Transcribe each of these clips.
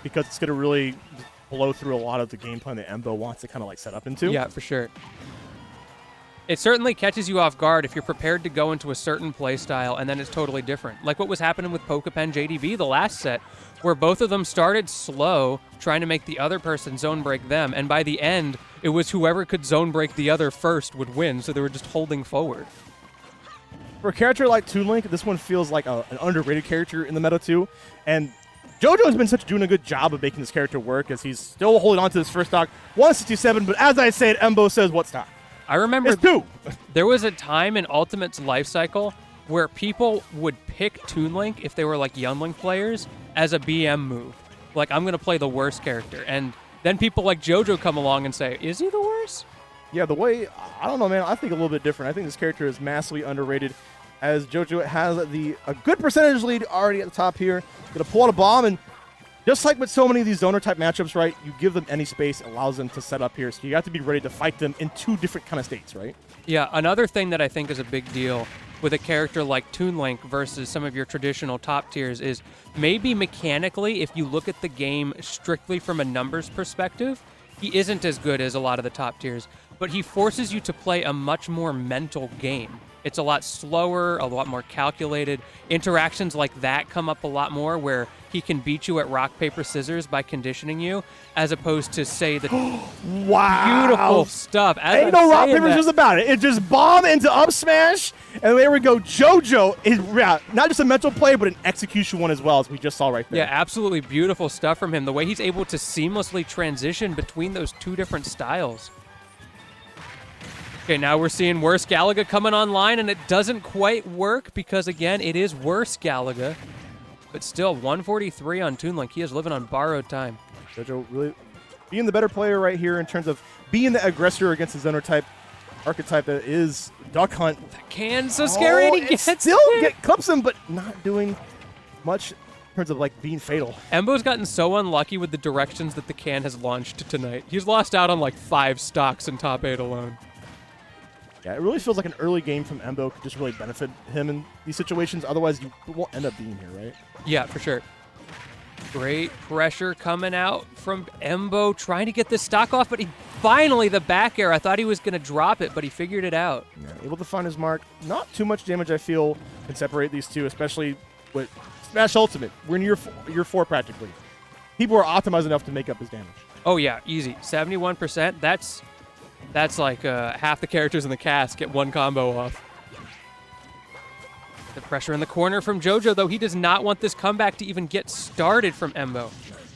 because it's going to really blow through a lot of the game plan that Embo wants to kind of like set up into. Yeah, for sure. It certainly catches you off guard if you're prepared to go into a certain play style and then it's totally different. Like what was happening with Pokepen JDB the last set, where both of them started slow, trying to make the other person zone break them, and by the end, it was whoever could zone break the other first would win, so they were just holding forward. For a character like Toon Link, this one feels like an underrated character in the meta too, and JoJo has been doing a good job of making this character work as he's still holding on to this first stock, 167, but as I said, Embo says what stock? I remember It's 2. There was a time in Ultimate's life cycle where people would pick Toon Link if they were like Young Link players as a BM move. Like, I'm going to play the worst character. And then people like JoJo come along and say, is he the worst? Yeah, the way, I don't know, man, I think a little bit different. I think this character is massively underrated as JoJo has a good percentage lead already at the top here. Going to pull out a bomb, and just like with so many of these zoner-type matchups, right, you give them any space, allows them to set up here, so you have to be ready to fight them in 2 different kind of states, right? Yeah, another thing that I think is a big deal with a character like Toon Link versus some of your traditional top tiers is maybe mechanically, if you look at the game strictly from a numbers perspective, he isn't as good as a lot of the top tiers, but he forces you to play a much more mental game. It's a lot slower, a lot more calculated. Interactions like that come up a lot more where he can beat you at rock, paper, scissors by conditioning you, as opposed to, say, the wow. beautiful stuff. As Ain't no rock, paper, scissors about it. It just bomb into up smash, and there we go. JoJo is not just a mental play, but an execution one as well, as we just saw right there. Yeah, absolutely beautiful stuff from him. The way he's able to seamlessly transition between those 2 different styles. Okay, now we're seeing Worse Galaga coming online, and it doesn't quite work because, again, it is Worse Galaga. But still, 143 on Toon Link. He is living on borrowed time. JoJo really being the better player right here in terms of being the aggressor against the Zoner-type archetype that is Duck Hunt. That can so scary, and he gets still clips him, but not doing much in terms of like being fatal. Embo's gotten so unlucky with the directions that the can has launched tonight. He's lost out on like 5 stocks in top 8 alone. Yeah, it really feels like an early game from Embo could just really benefit him in these situations. Otherwise, you won't end up being here, right? Yeah, for sure. Great pressure coming out from Embo, trying to get this stock off, but he finally, the back air. I thought he was going to drop it, but he figured it out. Yeah, able to find his mark. Not too much damage, I feel, can separate these two, especially with Smash Ultimate. We're in year 4 practically. People are optimized enough to make up his damage. Oh, yeah, easy. 71%. That's like half the characters in the cast get 1 combo off. The pressure in the corner from JoJo, though. He does not want this comeback to even get started from Embo.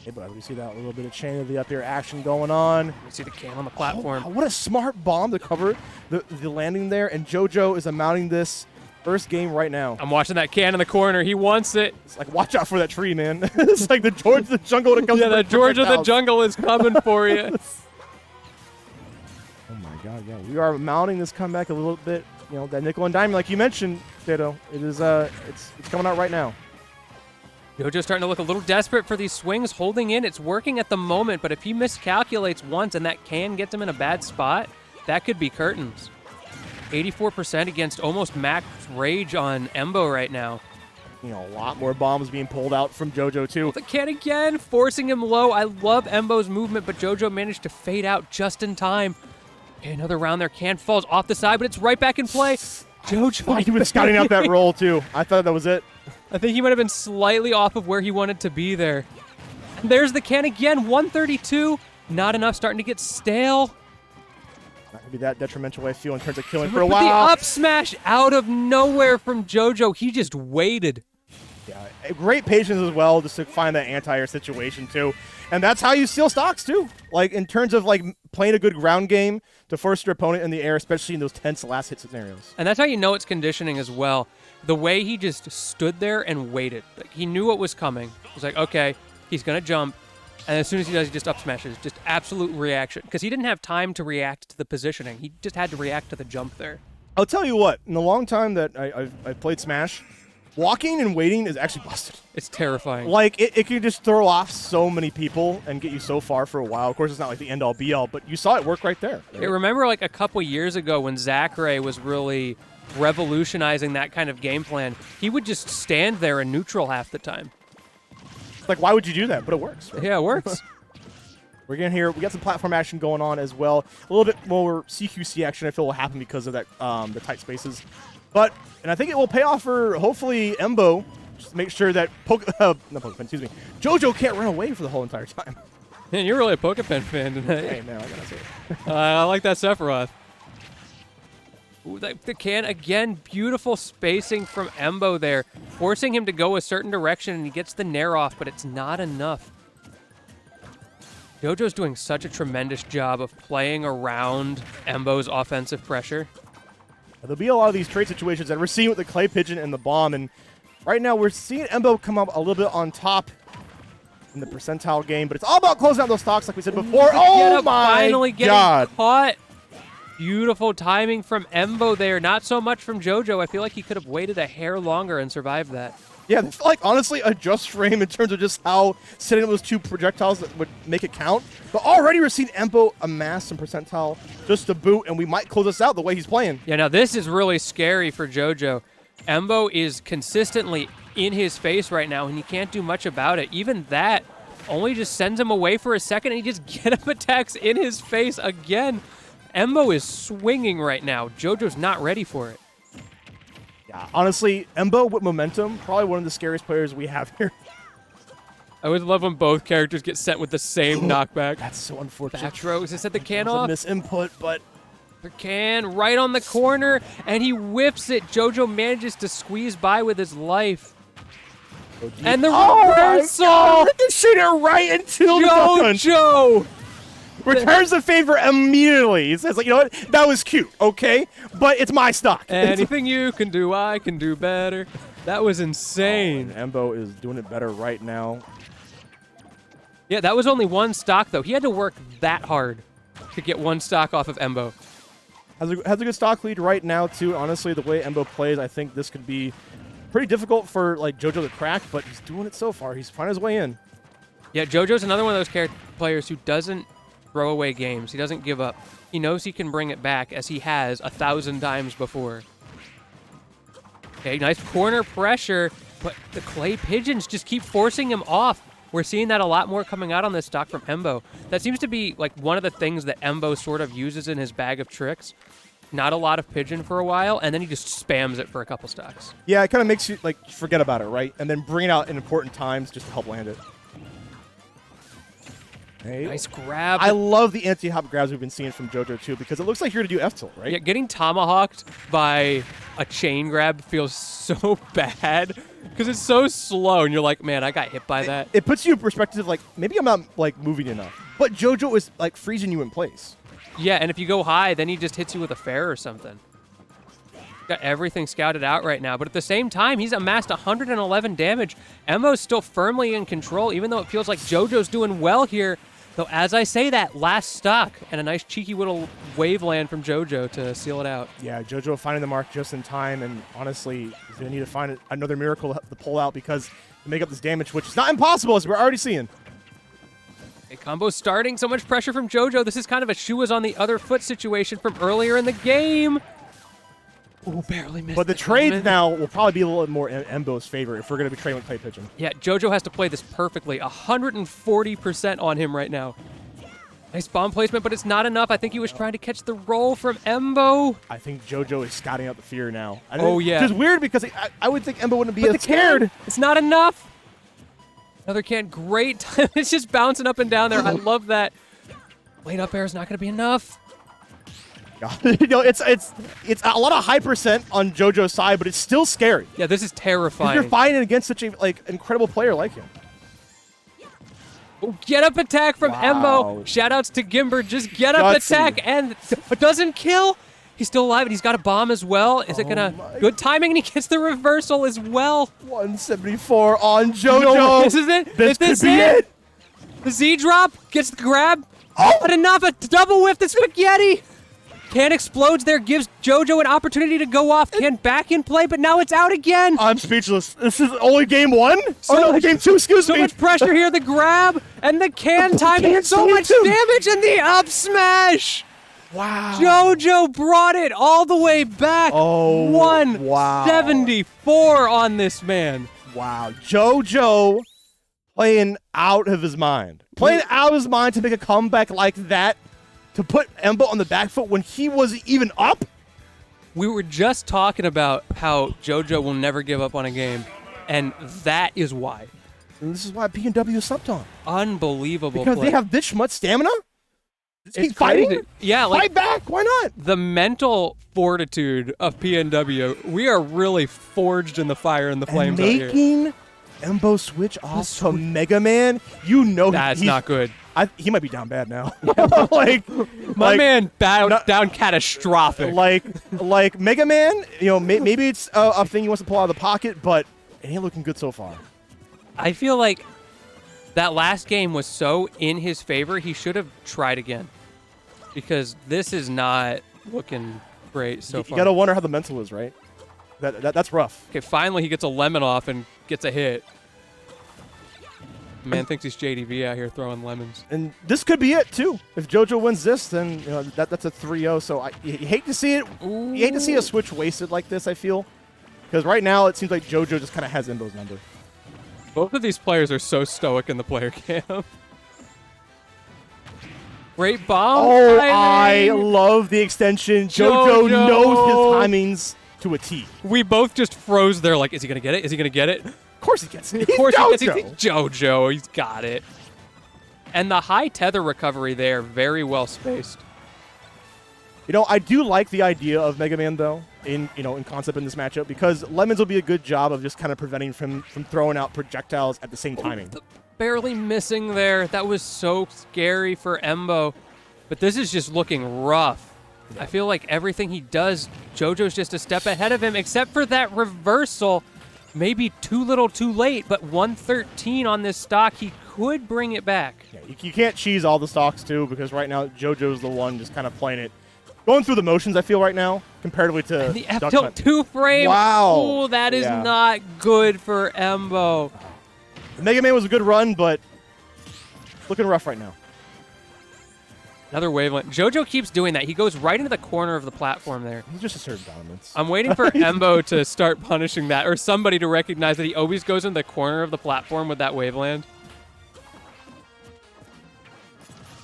Hey, but we see that little bit of chain of the up air action going on. We see the can on the platform. Oh, what a smart bomb to cover the landing there, and JoJo is mounting this first game right now. I'm watching that can in the corner. He wants it. It's like, watch out for that tree, man. It's like the George of the Jungle when it comes to the George of the Jungle is coming for you. Oh my God, yeah. We are mounting this comeback a little bit. You know, that nickel and diamond, like you mentioned, Stato, it is it's coming out right now. JoJo's starting to look a little desperate for these swings, holding in. It's working at the moment, but if he miscalculates once and that can get him in a bad spot, that could be curtains. 84% against almost max rage on Embo right now. You know, a lot more bombs being pulled out from JoJo, too. The can again, forcing him low. I love Embo's movement, but JoJo managed to fade out just in time. Okay, another round there. Can falls off the side, but it's right back in play. JoJo. He was scouting out that roll, too. I thought that was it. I think he might have been slightly off of where he wanted to be there. And there's the can again, 132. Not enough, starting to get stale. Not going to be that detrimental, I feel, in terms of killing for a With while. the up smash out of nowhere from JoJo. He just waited. Yeah, great patience as well, just to find that anti-air situation, too. And that's how you steal stocks, too. Like, in terms of, like, playing a good ground game to force your opponent in the air, especially in those tense last hit scenarios. And that's how you know it's conditioning as well. The way he just stood there and waited. Like, he knew what was coming. He was like, okay, he's going to jump. And as soon as he does, he just up smashes. Just absolute reaction. Because he didn't have time to react to the positioning. He just had to react to the jump there. I'll tell you what, in the long time that I've played Smash, walking and waiting is actually busted. It's terrifying. Like, it can just throw off so many people and get you so far for a while. Of course, it's not like the end-all, be-all, but you saw it work right there. Right? I remember like a couple years ago when Zachary was really revolutionizing that kind of game plan. He would just stand there in neutral half the time. It's like, why would you do that? But it works. Right? Yeah, it works. We're getting here. We got some platform action going on as well. A little bit more CQC action I feel will happen because of that the tight spaces. And I think it will pay off for hopefully Embo. Just to make sure that JoJo can't run away for the whole entire time. Man, you're really a Pokemon fan tonight. Hey man, I gotta say it. I like that Sephiroth. Ooh, the can again, beautiful spacing from Embo there, forcing him to go a certain direction, and he gets the nair off, but it's not enough. JoJo's doing such a tremendous job of playing around Embo's offensive pressure. There'll be a lot of these trade situations that we're seeing with the Clay Pigeon and the Bomb, and right now we're seeing Embo come up a little bit on top in the percentile game, but it's all about closing out those stocks like we said before. Oh my finally getting God. Caught. Beautiful timing from Embo there. Not so much from JoJo. I feel like he could have waited a hair longer and survived that. Yeah, like honestly a just frame in terms of just how setting up those two projectiles that would make it count. But already we're seeing Embo amass some percentile just to boot, and we might close this out the way he's playing. Yeah, now this is really scary for JoJo. Embo is consistently in his face right now, and he can't do much about it. Even that only just sends him away for a second, and he just get-up attacks in his face again. Embo is swinging right now. JoJo's not ready for it. Yeah, honestly, Embo with momentum, probably one of the scariest players we have here. I would love when both characters get sent with the same knockback. That's so unfortunate. Batros has set the can That was off. a misinput, but The can right on the corner, and he whiffs it. JoJo manages to squeeze by with his life. And the reversal! Shoot it right into the punch. JoJo! Returns the favor immediately. He says, like, you know what? That was cute, okay? But it's my stock. Anything you can do, I can do better. That was insane. And Embo is doing it better right now. Yeah, that was only one stock, though. He had to work that hard to get one stock off of Embo. Has a good stock lead right now, too. Honestly, the way Embo plays, I think this could be pretty difficult for like JoJo to crack, but he's doing it so far. He's finding his way in. Yeah, JoJo's another one of those players who doesn't throw away games. He doesn't give up. He knows he can bring it back, as he has 1,000 times before. Okay, nice corner pressure, but the Clay Pigeons just keep forcing him off. We're seeing that a lot more coming out on this stock from Embo. That seems to be like one of the things that Embo sort of uses in his bag of tricks. Not a lot of Pigeon for a while, and then he just spams it for a couple stocks. Yeah, it kind of makes you like forget about it, right? And then bring it out in important times just to help land it. Hey. Nice grab. I love the anti-hop grabs we've been seeing from JoJo, too, because it looks like you're going to do F-tilt, right? Yeah, getting tomahawked by a chain grab feels so bad because it's so slow, and you're like, man, I got hit by that. It puts you in perspective, like, maybe I'm not, like, moving enough. But JoJo is, like, freezing you in place. Yeah, and if you go high, then he just hits you with a fair or something. Got everything scouted out right now, but at the same time, he's amassed 111 damage. Emmo's still firmly in control, even though it feels like JoJo's doing well here. Though, as I say that, last stock, and a nice cheeky little wave land from JoJo to seal it out. Yeah, JoJo finding the mark just in time, and honestly, he's going to need to find another miracle to pull out because to make up this damage, which is not impossible, as we're already seeing. A combo starting, so much pressure from JoJo. This is kind of a shoe is on the other foot situation from earlier in the game. Ooh, barely missed. But the trades now will probably be a little bit more in Embo's favor if we're going to be trading with Clay Pigeon. Yeah, JoJo has to play this perfectly. 140% on him right now. Nice bomb placement, but it's not enough. I think he was trying to catch the roll from Embo. I think JoJo is scouting out the fear now. Oh, yeah. Which is weird because I would think Embo wouldn't be as scared. It's not enough. Another can. Great time. It's just bouncing up and down there. I love that. Late up air is not going to be enough. You know, it's a lot of high percent on JoJo's side, but it's still scary. Yeah, this is terrifying. You're fighting against such a incredible player like him. Oh, get up attack from Embo. Shoutouts to Gimber. Just get up attack and doesn't kill. He's still alive, and he's got a bomb as well. Is it gonna good timing? And he gets the reversal as well. 174 on JoJo. No, this is it. This could be it. The Z drop gets the grab. Oh, but enough. A double whiff the spaghetti. Can explodes there, gives JoJo an opportunity to go off. Can back in play, but now it's out again. I'm speechless. This is only game one? Game two, excuse me. So much pressure here, the grab, and the can timing, so much damage, and the up smash. Wow. JoJo brought it all the way back. Oh, 174 on this man. Wow. JoJo playing out of his mind. Playing out of his mind to make a comeback like that, to put Embo on the back foot when he wasn't even up. We were just talking about how JoJo will never give up on a game, and that is why. And this is why P&W is subbed on. Unbelievable Because play. they have this much stamina? Just It's keep fighting? crazy. Yeah, like Fight back, why not? the mental fortitude of PNW, we are really forged in the fire and the flames out here. Making Embo switch off to Mega Man, you know That's he's not good. he might be down bad now. like My man down catastrophic. like Mega Man, you know, maybe it's a thing he wants to pull out of the pocket, but it ain't looking good so far. I feel like that last game was so in his favor, he should have tried again. Because this is not looking great so You far. gotta wonder how the mental is, right? That's rough. Okay, finally he gets a lemon off and gets a hit. Man thinks he's JDV out here throwing lemons. And this could be it too. If JoJo wins this, then you know that's a 3-0. So you hate to see it. You hate to see a switch wasted like this, I feel. Because right now it seems like JoJo just kind of has Embo's number. Both of these players are so stoic in the player camp. Great bomb. Oh, timing. I love the extension. JoJo knows his timings to a T. We both just froze there like, is he going to get it? Is he going to get it? Of course he gets it. Of course He's he gets it. JoJo, he's got it. And the high tether recovery there, very well spaced. You know, I do like the idea of Mega Man though, in concept in this matchup, because Lemons will be a good job of just kind of preventing from throwing out projectiles at the same timing. Barely missing there. That was so scary for Embo. But this is just looking rough. I feel like everything he does, JoJo's just a step ahead of him, except for that reversal. Maybe too little too late, but 113 on this stock. He could bring it back. Yeah, you can't cheese all the stocks too, because right now JoJo's the one just kind of playing it. Going through the motions, I feel right now, comparatively to And the F Duck tilt Hunt. 2-frame. Wow. Oh, that is Yeah. not good for Embo. Mega Man was a good run, but looking rough right now. Another wavelength. JoJo keeps doing that. He goes right into the corner of the platform there. He's just assertive dominance. I'm waiting for Embo to start punishing that, or somebody to recognize that he always goes in the corner of the platform with that waveland.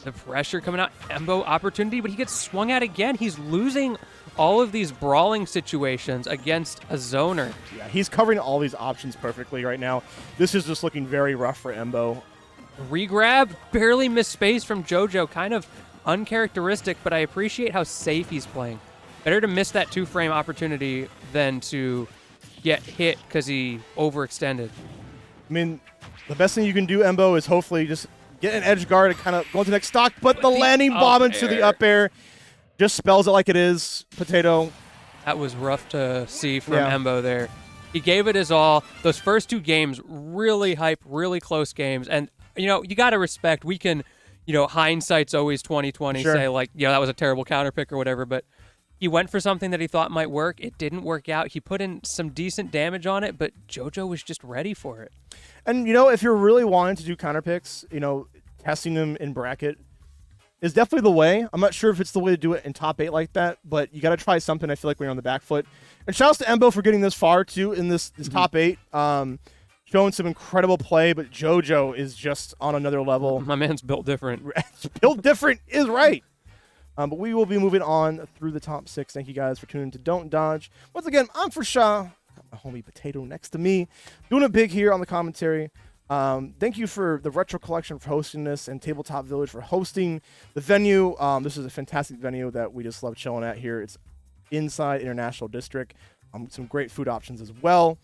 The pressure coming out. Embo opportunity, but he gets swung at again. He's losing all of these brawling situations against a zoner. Yeah, he's covering all these options perfectly right now. This is just looking very rough for Embo. Regrab, barely missed space from JoJo. Kind of uncharacteristic, but I appreciate how safe he's playing. Better to miss that 2-frame opportunity than to get hit because he overextended. I mean, the best thing you can do, Embo, is hopefully just get an edge guard and kind of go into the next stock, but the landing bomb into the up air just spells it like it is. Potato. That was rough to see from Yeah. Embo there. He gave it his all. Those first two games, really hype, really close games. And, you got to respect, we can, hindsight's always 20/20, Sure. say like, that was a terrible counter pick or whatever, but he went for something that he thought might work. It didn't work out. He put in some decent damage on it, but JoJo was just ready for it. And, if you're really wanting to do counter picks, testing them in bracket is definitely the way. I'm not sure if it's the way to do it in top 8 like that, but you got to try something, I feel like, when you're on the back foot. And shouts to Embo for getting this far, too, in this top 8. Showing some incredible play, but JoJo is just on another level. My man's built different. Built different is right. But we will be moving on through the top 6. Thank you guys for tuning in to Don't Dodge. Once again, I'm Forshaw. Got my homie Potato next to me. Doing it big here on the commentary. Thank you for the Retro Collection for hosting this, and Tabletop Village for hosting the venue. This is a fantastic venue that we just love chilling at here. It's inside International District. Some great food options as well.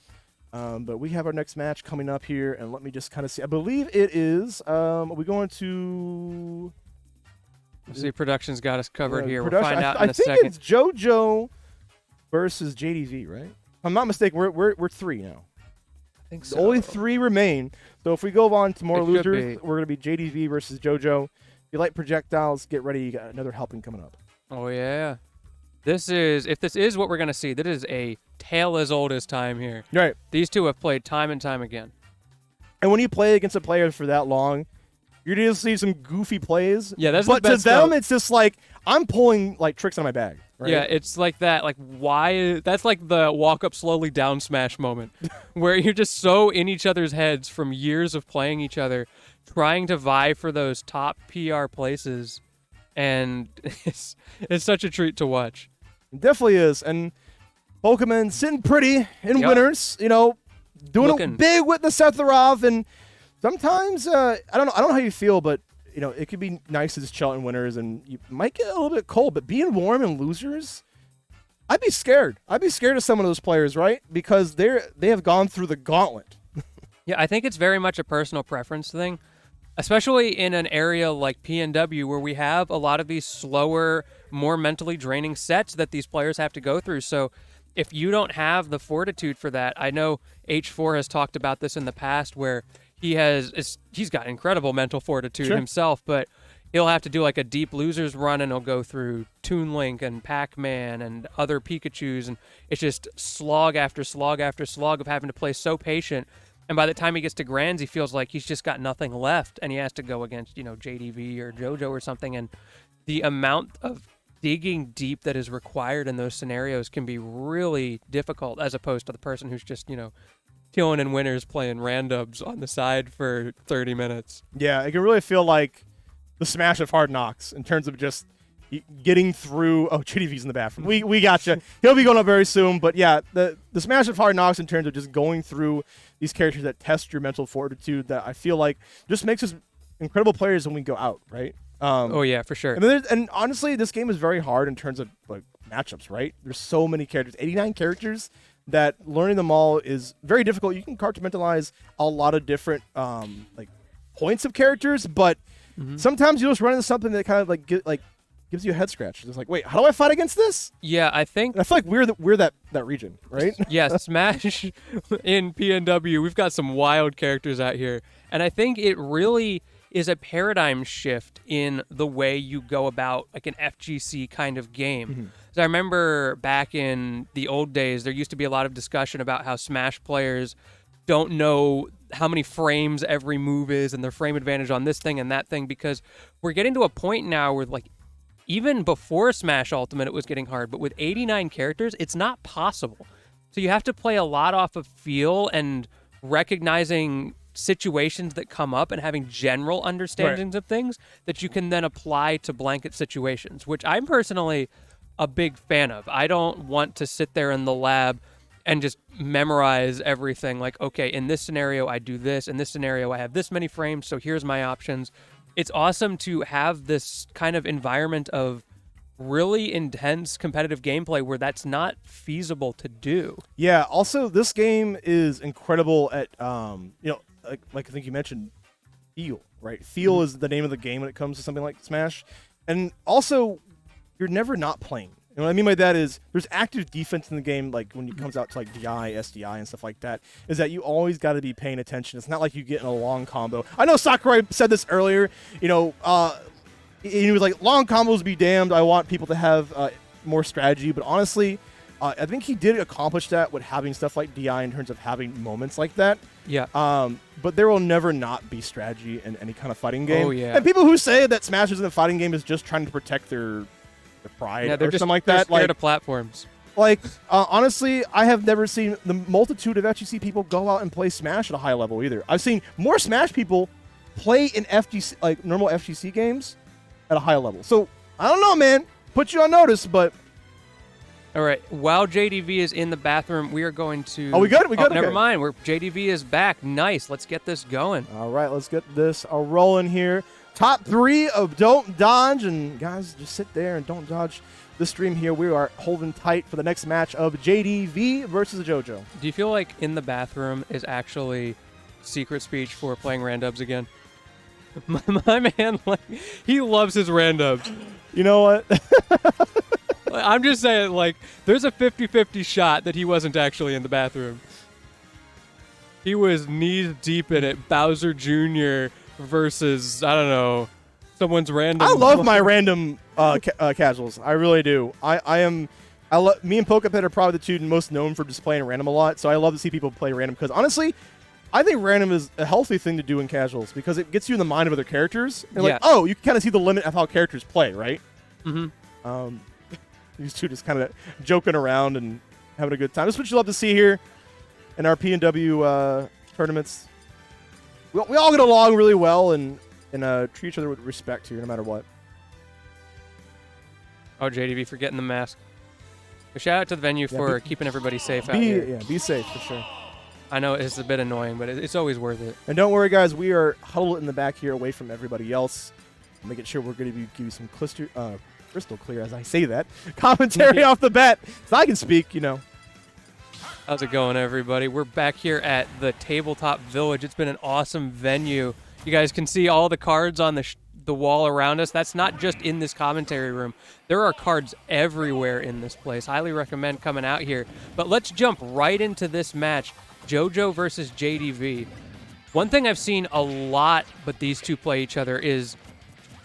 But we have our next match coming up here, and let me just kind of see. I believe it is. Are we going to? See, production's got us covered here. We'll Production- find out I in a think second. it's JoJo versus JDV, right? If I'm not mistaken, we're 3 now. I think So only 3 remain. So if we go on to more It should losers, be. we're going to be JDV versus JoJo. If you like projectiles, get ready. You got another helping coming up. Oh, yeah. If this is what we're going to see, that is a tale as old as time here. Right. These two have played time and time again. And when you play against a player for that long, You're going to see some goofy plays. Yeah, that's but the best to them, though. it's just like I'm pulling like tricks out of my bag. Right? Yeah, it's like that. Like, why? That's like the walk up slowly down smash moment where you're just so in each other's heads from years of playing each other, trying to vie for those top PR places. And it's such a treat to watch. It definitely is. And Pokemon sitting pretty in Yep. winners, you know, doing Looking. it big with the Sephiroth. And sometimes, I don't know how you feel, but, you know, it could be nice to just chill in winners and you might get a little bit cold. But being warm in losers, I'd be scared. I'd be scared of some of those players, right? Because they have gone through the gauntlet. Yeah, I think it's very much a personal preference thing, especially in an area like PNW where we have a lot of these slower, more mentally draining sets that these players have to go through. So if you don't have the fortitude for that, I know H4 has talked about this in the past where he's got incredible mental fortitude Sure. himself, but he'll have to do like a deep losers run and he'll go through Toon Link and Pac-Man and other Pikachus, and it's just slog after slog after slog of having to play so patient. And by the time he gets to Grands, he feels like he's just got nothing left, and he has to go against, JDV or JoJo or something. And the amount of digging deep that is required in those scenarios can be really difficult, as opposed to the person who's just, killing in winners playing randoms on the side for 30 minutes. Yeah, it can really feel like the smash of Hard Knocks in terms of just getting through. Oh, JDV's in the bathroom. We gotcha. He'll be going up very soon. But yeah, the smash of Hard Knocks in terms of just going through these characters that test your mental fortitude, that I feel like just makes us incredible players when we go out, right? Oh yeah, for sure. And honestly, this game is very hard in terms of like matchups, right? There's so many characters, 89 characters, that learning them all is very difficult. You can compartmentalize a lot of different like points of characters, but sometimes you just run into something that kind of gives you a head scratch. It's like, wait, how do I fight against this? Yeah, I think. And I feel like we're that region, right? Yeah, Smash in PNW, we've got some wild characters out here, and I think it really is a paradigm shift in the way you go about like an FGC kind of game. So I remember back in the old days, there used to be a lot of discussion about how Smash players don't know how many frames every move is and their frame advantage on this thing and that thing, because we're getting to a point now where like even before Smash Ultimate it was getting hard, but with 89 characters it's not possible. So you have to play a lot off of feel and recognizing situations that come up and having general understandings of things that you can then apply to blanket situations, which I'm personally a big fan of. I don't want to sit there in the lab and just memorize everything like, okay, in this scenario I do this, in this scenario I have this many frames, so here's my options. It's awesome to have this kind of environment of really intense competitive gameplay where that's not feasible to do. Yeah, also this game is incredible at like I think you mentioned, feel, right? Feel is the name of the game when it comes to something like Smash. And also, you're never not playing. And what I mean by that is there's active defense in the game, like when it comes out to like DI, SDI, and stuff like that, is that you always got to be paying attention. It's not like you get in a long combo. I know Sakurai said this earlier, he was like, long combos be damned, I want people to have more strategy. But honestly, I think he did accomplish that with having stuff like DI in terms of having moments like that. Yeah. But there will never not be strategy in any kind of fighting game. Oh, yeah. And people who say that Smash isn't a fighting game is just trying to protect their pride Yeah, they're or just something like they're that. scared Like, of platforms. Honestly, I have never seen the multitude of FGC people go out and play Smash at a high level either. I've seen more Smash people play in FGC, like normal FGC games, at a high level. So I don't know, man. Put you on notice, but. All right. While JDV is in the bathroom, we are going to. Oh, we good? We good? Never Okay. mind. JDV is back. Nice. Let's get this going. All right, let's get this rolling here. Top 3 of Don't Dodge. And guys, just sit there and don't dodge the stream here. We are holding tight for the next match of JDV versus JoJo. Do you feel like in the bathroom is actually secret speech for playing randubs again? My man, like, he loves his randubs. You know what? I'm just saying, like, there's a 50-50 shot that he wasn't actually in the bathroom. He was knees deep in it. Bowser Jr. versus, I don't know, someone's random. I love my random casuals. I really do. Me and Pokepet are probably the two most known for just playing random a lot. So I love to see people play random because honestly, I think random is a healthy thing to do in casuals because it gets you in the mind of other characters. And Yeah. like, oh, you can kind of see the limit of how characters play, right? Mm-hmm. These two just kind of joking around and having a good time. That's what you love to see here in our P&W tournaments. We all get along really well and treat each other with respect here, no matter what. Oh, JDV for getting the mask. But shout out to the venue for keeping everybody safe out here. Yeah, be safe for sure. I know it's a bit annoying, but it's always worth it. And don't worry, guys. We are huddled in the back here away from everybody else. Making sure we're going to give you some crystal clear, as I say that, commentary off the bat. So I can speak, you know. How's it going, everybody? We're back here at the Tabletop Village. It's been an awesome venue. You guys can see all the cards on the wall around us. That's not just in this commentary room. There are cards everywhere in this place. Highly recommend coming out here. But let's jump right into this match. JoJo versus JDV. One thing I've seen a lot, but these two play each other, is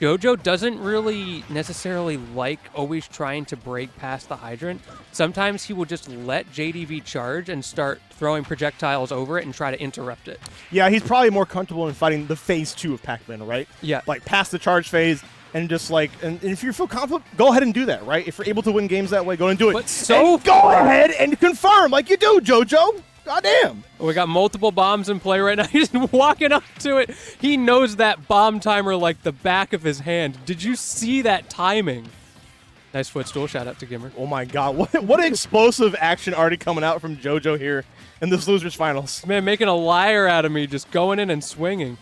JoJo doesn't really necessarily like always trying to break past the hydrant. Sometimes he will just let JDV charge and start throwing projectiles over it and try to interrupt it. Yeah, he's probably more comfortable in fighting the phase 2 of Pac-Man, right? Yeah. Like past the charge phase and just like, and if you feel confident, go ahead and do that, right? If you're able to win games that way, go and do it. But and go ahead and confirm like you do, JoJo. Goddamn. We got multiple bombs in play right now. He's just walking up to it. He knows that bomb timer like the back of his hand. Did you see that timing? Nice footstool. Shout out to Gimmer. Oh my god, what explosive action already coming out from JoJo here in this losers finals. Man, making a liar out of me, just going in and swinging.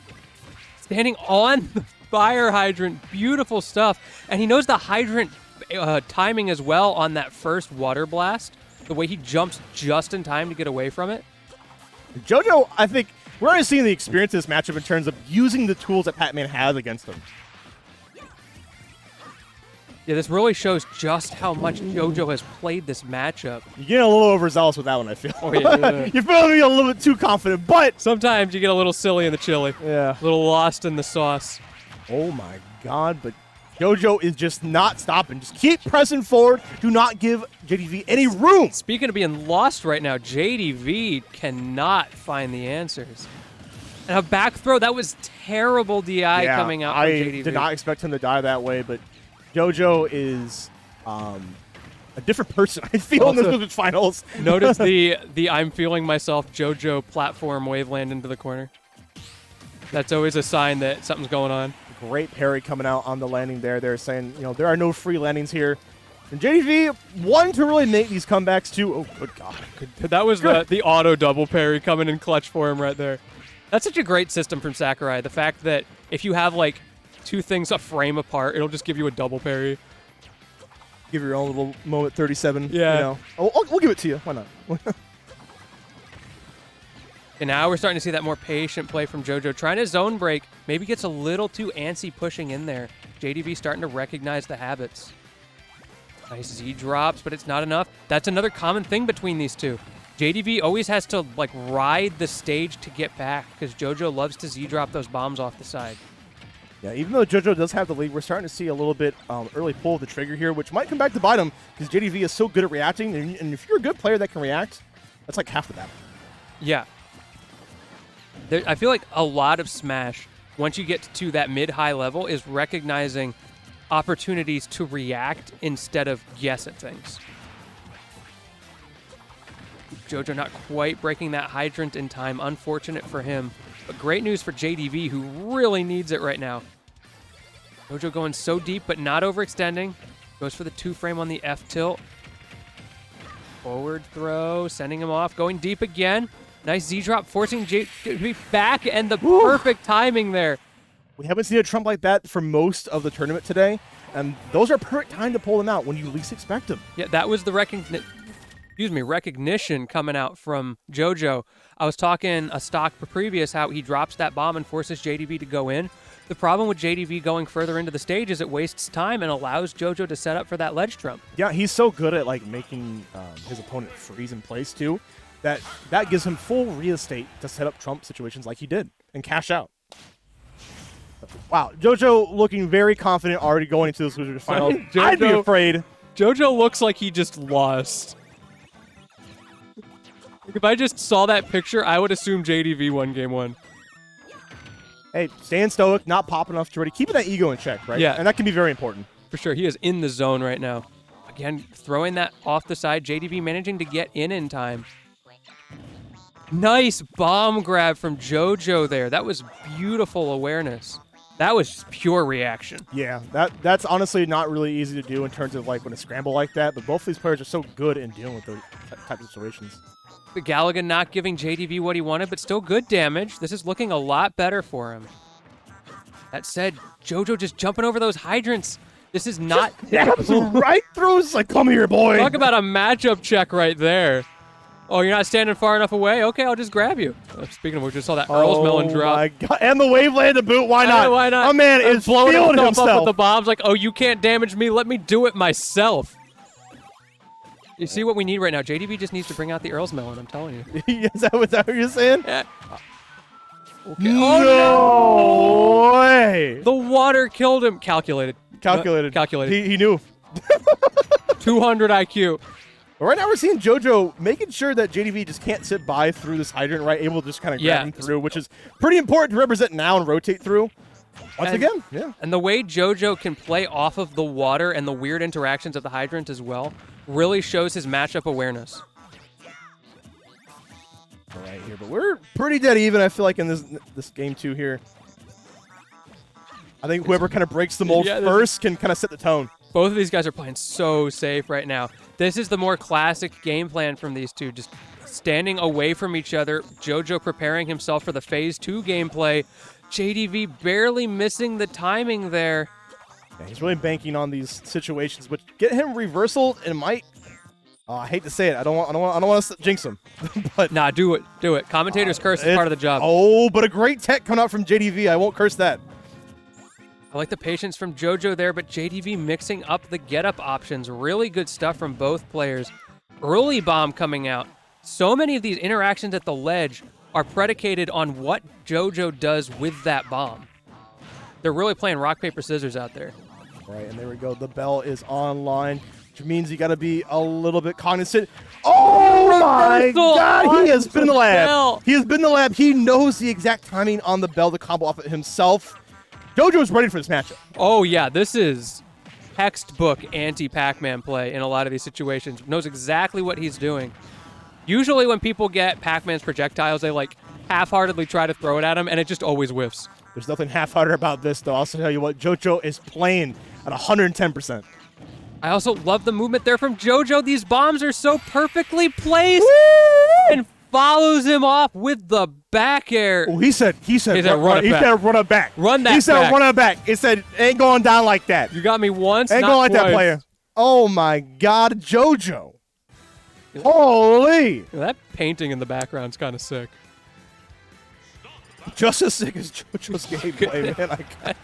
Standing on the fire hydrant. Beautiful stuff. And he knows the hydrant timing as well on that first water blast. The way he jumps just in time to get away from it. JoJo, I think we're already seeing the experience of this matchup in terms of using the tools that Pac-Man has against him. Yeah, this really shows just how much JoJo has played this matchup. You're getting a little overzealous with that one, I feel. Oh, yeah. You're feeling me a little bit too confident, but Sometimes you get a little silly in the chili. yeah. A little lost in the sauce. Oh my god, but JoJo is just not stopping. Just keep pressing forward. Do not give JDV any room. Speaking of being lost right now, JDV cannot find the answers. And a back throw, that was terrible DI coming out from JDV. I did not expect him to die that way, but JoJo is a different person, I feel, in this losers finals. Notice the I'm feeling myself JoJo platform wave land into the corner. That's always a sign that something's going on. Great parry coming out on the landing there. They're saying, you know, there are no free landings here. And JDV wanting to really make these comebacks too. Oh, good God. That was the auto double parry coming in clutch for him right there. That's such a great system from Sakurai. The fact that if you have like two things a frame apart, it'll just give you a double parry. Give your own little moment 37. Yeah. You know. We'll give it to you. Why not? And now we're starting to see that more patient play from JoJo. Trying to zone break. Maybe gets a little too antsy pushing in there. JDV starting to recognize the habits. Nice Z drops, but it's not enough. That's another common thing between these two. JDV always has to like ride the stage to get back because JoJo loves to Z drop those bombs off the side. Yeah, even though JoJo does have the lead, we're starting to see a little bit early pull of the trigger here, which might come back to bite him because JDV is so good at reacting. And if you're a good player that can react, that's like half the battle. Yeah. I feel like a lot of Smash, once you get to that mid-high level, is recognizing opportunities to react instead of guess at things. JoJo not quite breaking that hydrant in time. Unfortunate for him. But great news for JDV, who really needs it right now. JoJo going so deep, but not overextending. Goes for the 2-frame on the F tilt. Forward throw, sending him off. Going deep again. Nice Z-drop, forcing JDV back, and the perfect timing there. We haven't seen a Trump like that for most of the tournament today, and those are perfect time to pull them out when you least expect them. Yeah, that was the recognition coming out from JoJo. I was talking a stock previous how he drops that bomb and forces JDV to go in. The problem with JDV going further into the stage is it wastes time and allows JoJo to set up for that ledge trump. Yeah, he's so good at like making his opponent freeze in place too. That gives him full real estate to set up Trump situations like he did and cash out. Wow, JoJo looking very confident already going into this losers finals. I'd be afraid. JoJo looks like he just lost. If I just saw that picture, I would assume JDV won game 1. Hey, staying stoic, not popping off Jordy, keeping that ego in check, right? Yeah. And that can be very important. For sure, he is in the zone right now. Again, throwing that off the side. JDV managing to get in time. Nice bomb grab from JoJo there. That was beautiful awareness. That was pure reaction. Yeah, that's honestly not really easy to do in terms of like when a scramble like that, but both of these players are so good in dealing with those type of situations. The Gallagher not giving JDV what he wanted, but still good damage. This is looking a lot better for him. That said, JoJo just jumping over those hydrants. This is not... right through. It's like, come here, boy. Talk about a matchup check right there. Oh, you're not standing far enough away? Okay, I'll just grab you. Speaking of which, just saw that Earl's Melon drop. Oh, my God. And the wave land to boot. Why not? Why not? Oh, man, it's blowing feeling himself up with the bombs. Like, oh, you can't damage me. Let me do it myself. You see what we need right now? JDB just needs to bring out the Earl's Melon, I'm telling you. Is that what you're saying? Yeah. Okay. No way. The water killed him. Calculated. Calculated. He knew. 200 IQ. But right now we're seeing JoJo making sure that JDV just can't sit by through this hydrant, right? Able to just kind of grab him through, which is pretty important to represent now and rotate through. Once again, yeah. And the way JoJo can play off of the water and the weird interactions of the hydrant as well really shows his matchup awareness. Right here, but we're pretty dead even, I feel like, in this game 2 here. I think whoever kind of breaks the mold first can kind of set the tone. Both of these guys are playing so safe right now. This is the more classic game plan from these two, just standing away from each other. JoJo preparing himself for the Phase 2 gameplay. JDV barely missing the timing there. Yeah, he's really banking on these situations, which get him reversal and might. I hate to say it. I don't want to jinx him. But nah, do it. Commentator's curse is part of the job. Oh, but a great tech coming out from JDV. I won't curse that. I like the patience from JoJo there, but JDV mixing up the get-up options. Really good stuff from both players. Early bomb coming out. So many of these interactions at the ledge are predicated on what JoJo does with that bomb. They're really playing rock, paper, scissors out there. Right, and there we go. The bell is online, which means you got to be a little bit cognizant. Oh my God! He has been in the lab. He has been in the lab. He knows the exact timing on the bell to combo off it himself. JoJo is ready for this matchup. Oh yeah, this is textbook anti-Pac-Man play in a lot of these situations. Knows exactly what he's doing. Usually when people get Pac-Man's projectiles, they like half-heartedly try to throw it at him, and it just always whiffs. There's nothing half-hearted about this, though. I'll also tell you what, JoJo is playing at 110%. I also love the movement there from JoJo. These bombs are so perfectly placed. And follows him off with the back air. Oh, he said run it back. Run that back. He said run it back. He said, ain't going down like that. You got me once, ain't not going like twice. that, player. Oh, my God, JoJo. Holy. That painting in the background's kind of sick. Just as sick as JoJo's gameplay, man.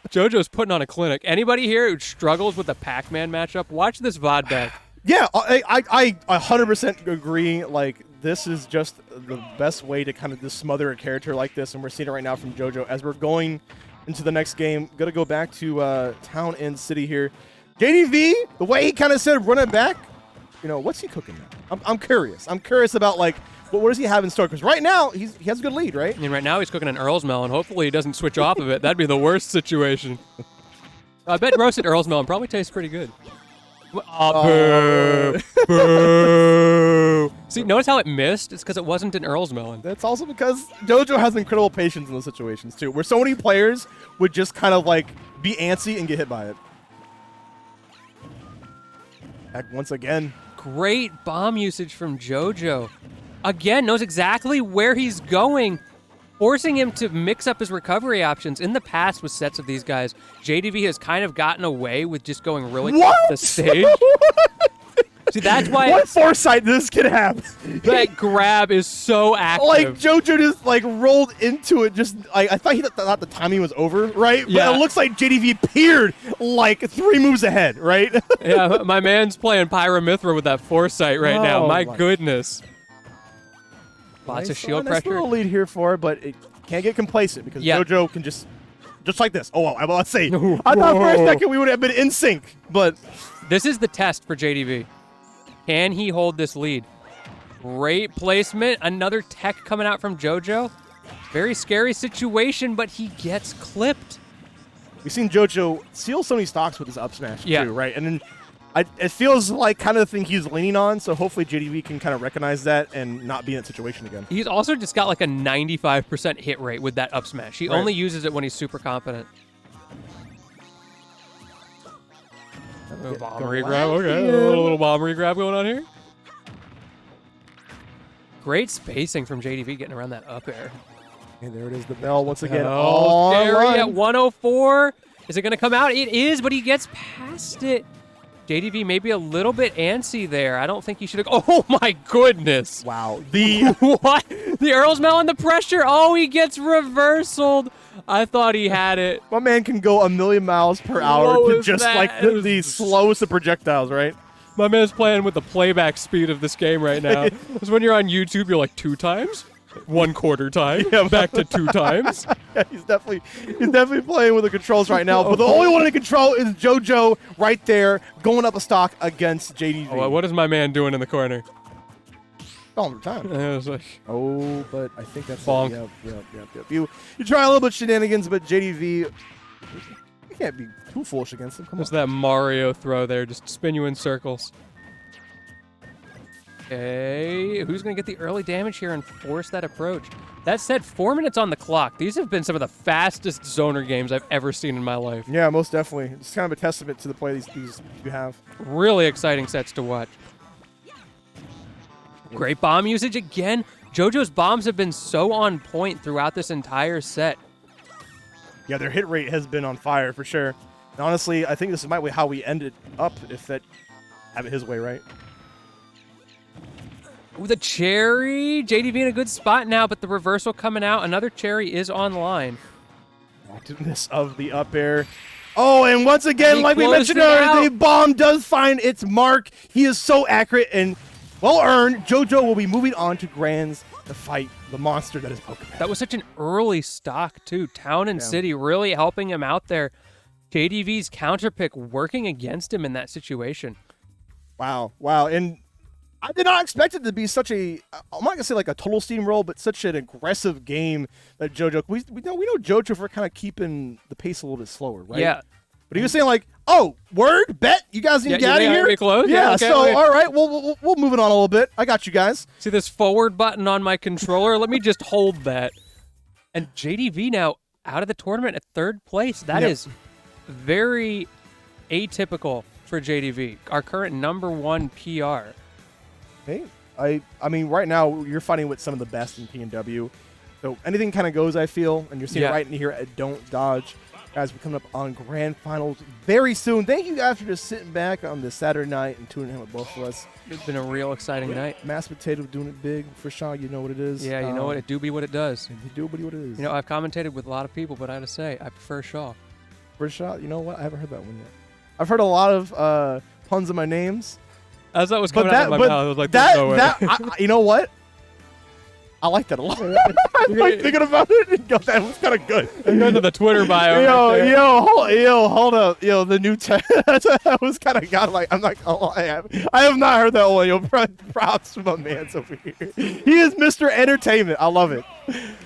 JoJo's putting on a clinic. Anybody here who struggles with the Pac-Man matchup, watch this VOD back. Yeah, I 100% agree. Like, this is just the best way to kind of just smother a character like this, and we're seeing it right now from JoJo. As we're going into the next game, going to go back to Town and City here. JDV, the way he kind of said run it back, you know, what's he cooking now? I'm curious. I'm curious about, like, what does he have in store? Because right now, he has a good lead, right? I mean, right now he's cooking an Earl's Melon. Hopefully he doesn't switch off of it. That'd be the worst situation. I bet roasted Earl's Melon probably tastes pretty good. Boo. Boo. See, notice how it missed? It's because it wasn't an Earl's Melon. That's also because JoJo has incredible patience in those situations, too, where so many players would just kind of, like, be antsy and get hit by it. Back once again. Great bomb usage from JoJo. Again, knows exactly where he's going, forcing him to mix up his recovery options. In the past with sets of these guys, JDV has kind of gotten away with just going really off the stage. See, that's why... What foresight this kid have? That grab is so active. Like, JoJo just, like, rolled into it. Just, I thought he thought the timing was over, right? Yeah. But it looks like JDV peered, like, 3 moves ahead, right? Yeah, my man's playing Pyramithra with that foresight right now. My goodness. Lots of shield pressure. Nice little lead here for it, but it can't get complacent because JoJo can just like this. Oh, I was say. I thought for a second we would have been in sync, but this is the test for JDV. Can he hold this lead? Great placement. Another tech coming out from JoJo. Very scary situation, but he gets clipped. We've seen JoJo seal so many stocks with his up smash Yeah. too, right? And then it feels like kind of the thing he's leaning on, so hopefully JDV can kind of recognize that and not be in that situation again. He's also just got like a 95% hit rate with that up smash. He Right. only uses it when he's super confident. Bombery grab, okay. A little bombery grab going on here. Great spacing from JDV getting around that up air. And there it is, the bell once again. Oh, scary online. at 104. Is it going to come out? It is, but he gets past it. JDV maybe a little bit antsy there. I don't think he should have. Oh my goodness! Wow. What? The Earl's Melon, the pressure. Oh, he gets reversaled. I thought he had it. My man can go 1,000,000 miles per hour What to was just that? like the slowest of projectiles, right? My man's playing with the playback speed of this game right now. Because when you're on YouTube, you're like 2 times, 1/4 time, back to 2 times. Yeah, he's definitely playing with the controls right now. But the only one in control is JoJo right there, going up a stock against JDV. Oh, what is my man doing in the corner? All the time. I was like, Oh, but I think that's Bonk. Yep. You try a little bit shenanigans, but JDV, you can't be too foolish against him. Come on. just that Mario throw there, just spin you in circles. Okay, who's going to get the early damage here and force that approach? That said, 4 minutes on the clock. These have been some of the fastest zoner games I've ever seen in my life. Yeah, most definitely. It's kind of a testament to the play these you have. Really exciting sets to watch. Great bomb usage again. JoJo's bombs have been so on point throughout this entire set. Yeah, their hit rate has been on fire for sure. And honestly, I think this might be how we ended up if that have it his way, right? Ooh, the cherry. JDV in a good spot now, but the reversal coming out. Another cherry is online. Activeness of the up air. Oh, and once again, He like we closed mentioned it earlier, out. the bomb does find its mark. He is so accurate and well earned. JoJo will be moving on to Grands to fight the monster that is Pokemon. That was such an early stock, too. Town and City really helping him out there. JDV's counter pick working against him in that situation. Wow. And I did not expect it to be such a, I'm not going to say like a total steamroll, but such an aggressive game that JoJo, we know JoJo for kind of keeping the pace a little bit slower, right? Yeah. But he was saying like, oh, word, bet, you guys need to Yeah, get out you of think I here? can be close? Yeah, Yeah, okay, so, okay. all right, we'll move it on a little bit. I got you guys. See this forward button on my controller? Let me just hold that. And JDV now out of the tournament at 3rd place. That Yep. is very atypical for JDV, our current #1 PR. Hey, I mean, right now, you're fighting with some of the best in PNW. So anything kind of goes, I feel, and you're seeing Yeah. it right in here at Don't Dodge. Guys, we're coming up on Grand Finals very soon. Thank you guys for just sitting back on this Saturday night and tuning in with both of us. It's been a real exciting night. Mashed potato doing it big. For Sean, you know what it is. Yeah, you know what? It do be what it does. You do what it is. You know, I've commentated with a lot of people, but I gotta say, I prefer Shaw. For Sean, you know what? I haven't heard that one yet. I've heard a lot of puns in my names. As that was But coming out of my mouth, I was like, "There's no way." you know what? I like that a lot. I'm like thinking about it. Yo, that was kind of good. Go to the Twitter bio. Yo, right there. hold up. Yo, the new tech. That was kind of godlike. I'm not gonna lie. I have not heard that one. Yo, props to my man's over here. He is Mr. Entertainment. I love it.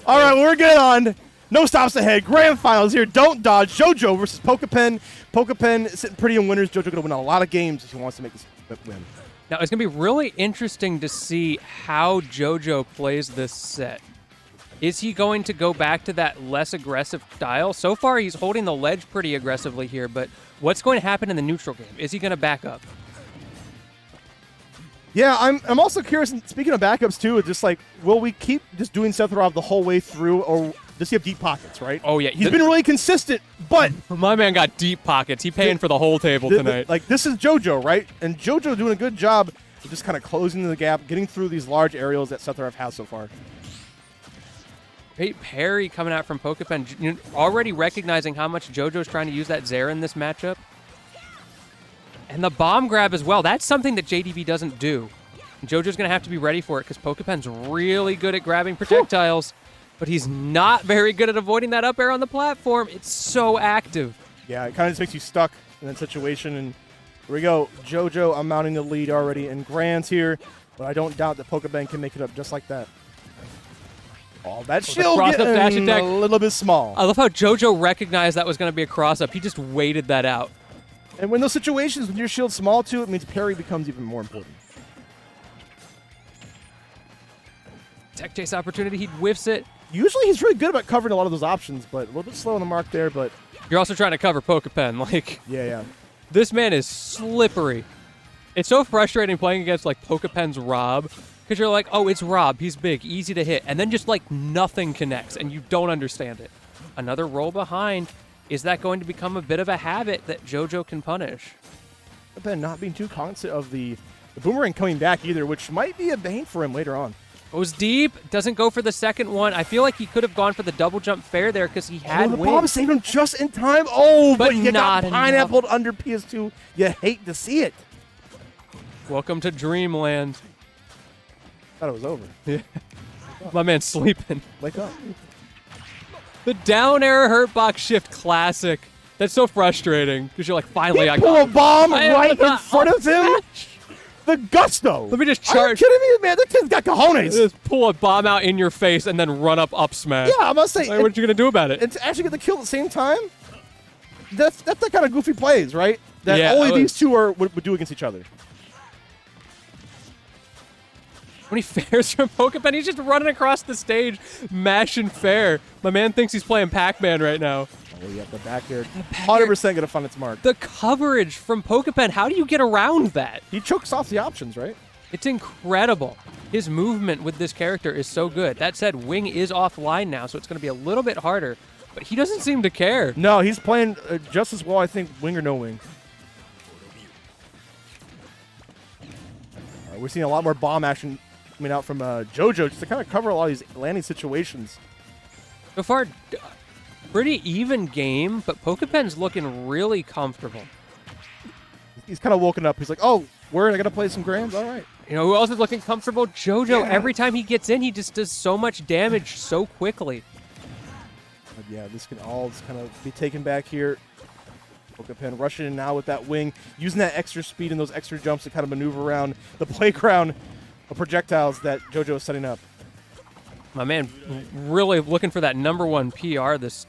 All right, we're good on. No stops ahead. Grand finals here. Don't dodge. JoJo versus Pokepen. Pokepen sitting pretty in winners. JoJo gonna win a lot of games if he wants to make this win. Now, it's going to be really interesting to see how JoJo plays this set. Is he going to go back to that less aggressive style? So far, he's holding the ledge pretty aggressively here, but what's going to happen in the neutral game? Is he going to back up? Yeah, I'm also curious, and speaking of backups too, just like, will we keep just doing Sephiroth the whole way through, or does he have deep pockets, right? Oh, yeah. He's been really consistent, but My man got deep pockets. He paying for the whole table tonight. like, this is JoJo, right? And JoJo doing a good job of just kind of closing the gap, getting through these large aerials that Sephiroth has so far. Great parry coming out from Pokepen. You're already recognizing how much JoJo's trying to use that Zera in this matchup. And the bomb grab as well. That's something that JDV doesn't do. And JoJo's going to have to be ready for it because Pokepen's really good at grabbing projectiles, but he's not very good at avoiding that up air on the platform. It's so active. Yeah, it kind of just makes you stuck in that situation. And here we go. JoJo, I'm mounting the lead already in Grands here. But I don't doubt that Pokebang can make it up just like that. Oh, that shield cross-up dash getting attack. a little bit small. I love how JoJo recognized that was going to be a cross-up. He just waited that out. And when those situations, when your shield's small too, it means parry becomes even more important. Tech chase opportunity. He whiffs it. Usually he's really good about covering a lot of those options, but a little bit slow on the mark there, but... You're also trying to cover Pokepen. Like, Yeah. this man is slippery. It's so frustrating playing against, like, Pokepen's Rob, because you're like, oh, it's Rob. He's big, easy to hit. And then just, like, nothing connects, and you don't understand it. Another roll behind. Is that going to become a bit of a habit that JoJo can punish? But not being too cognizant of the boomerang coming back either, which might be a bane for him later on. Goes deep, doesn't go for the second one. I feel like he could have gone for the double jump fair there because he had the wings. bomb saved him just in time. Oh, but you got not pineappled under PS2. You hate to see it. Welcome to Dreamland. Thought it was over. Yeah. My man's sleeping. Wake up. The down air hurt box shift classic. That's so frustrating because you're like, finally, I Pull got a bomb I right have the in front of him. The gusto. Let me just Are you charge. kidding me, man? That kid's got cojones. Just pull a bomb out in your face and then run up smash. Yeah, I must say. Like, what are you gonna do about it? And to actually get the kill at the same time, that's the kind of goofy plays, right? That Yeah, only these two would do against each other. When he fairs from Pokepen, he's just running across the stage, mashing fair. My man thinks he's playing Pac-Man right now. Oh, yeah, the back air. 100% going to find its mark. The coverage from Pokepen, how do you get around that? He chokes off the options, right? It's incredible. His movement with this character is so good. That said, Wing is offline now, so it's going to be a little bit harder. But he doesn't seem to care. No, he's playing just as well, I think, wing or no wing. We're seeing a lot more bomb action coming out from JoJo just to kind of cover a lot of these landing situations. So far, pretty even game, but Pokepen's looking really comfortable. He's kind of woken up. He's like, oh, word, I got to play some Grams? All right. You know who else is looking comfortable? JoJo. Yeah. Every time he gets in, he just does so much damage so quickly. But yeah, this can all just kind of be taken back here. Pokepen rushing in now with that wing, using that extra speed and those extra jumps to kind of maneuver around the playground of projectiles that JoJo is setting up. My man really looking for that #1 PR this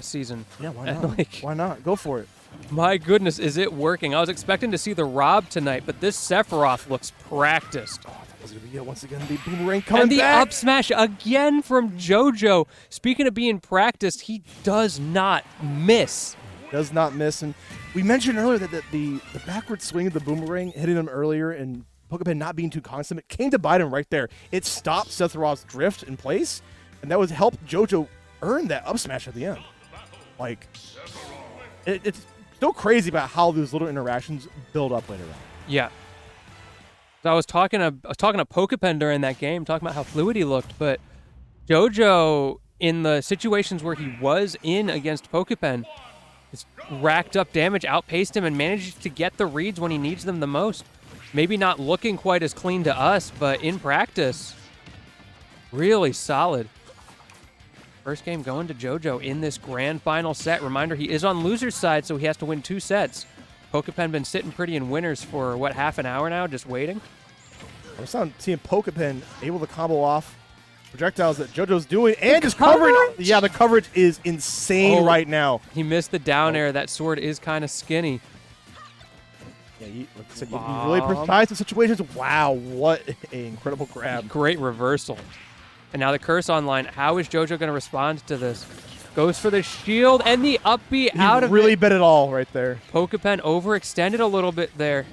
season. Yeah, why And, not? like, Why not? Go for it. my goodness, is it working? I was expecting to see the Rob tonight, but this Sephiroth looks practiced. Oh, that was going to be it once again. The boomerang coming And the back. up smash again from JoJo. Speaking of being practiced, he does not miss. Does not miss. And we mentioned earlier that the backward swing of the boomerang hitting him earlier and Pokepen not being too constant, it came to bite him right there. It stopped Sephiroth's drift in place, and that was helped JoJo earn that up smash at the end. Like, it's so crazy about how those little interactions build up later on. Yeah. So I was talking to Pokepen during that game, talking about how fluid he looked, but JoJo, in the situations where he was in against Pokepen, has racked up damage, outpaced him, and managed to get the reads when he needs them the most. Maybe not looking quite as clean to us, but in practice, really solid. First game going to JoJo in this grand final set. Reminder, he is on loser's side, so he has to win 2 sets. Pokepen been sitting pretty in winners for, what, half an hour now, just waiting? I'm seeing Pokepen able to combo off projectiles that JoJo's doing and just covering. Yeah, the coverage is insane right now. He missed the down air. That sword is kind of skinny. Yeah, like I said, you can be really precise in situations. Wow, what an incredible grab. Great reversal. And now the curse online. How is JoJo going to respond to this? Goes for the shield and the up B out of really it. bet it all right there. Pokepen overextended a little bit there.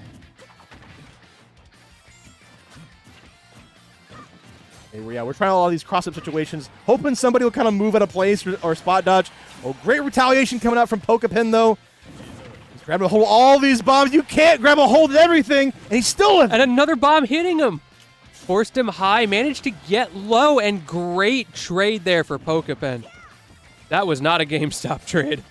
Yeah, we're trying all these cross-up situations, hoping somebody will kind of move out of place or spot dodge. Oh, great retaliation coming out from Pokepen, though. He's grabbing a hold of all these bombs. You can't grab a hold of everything, and he's still in. And another bomb hitting him. Forced him high, managed to get low, and great trade there for Pokepen. That was not a GameStop trade.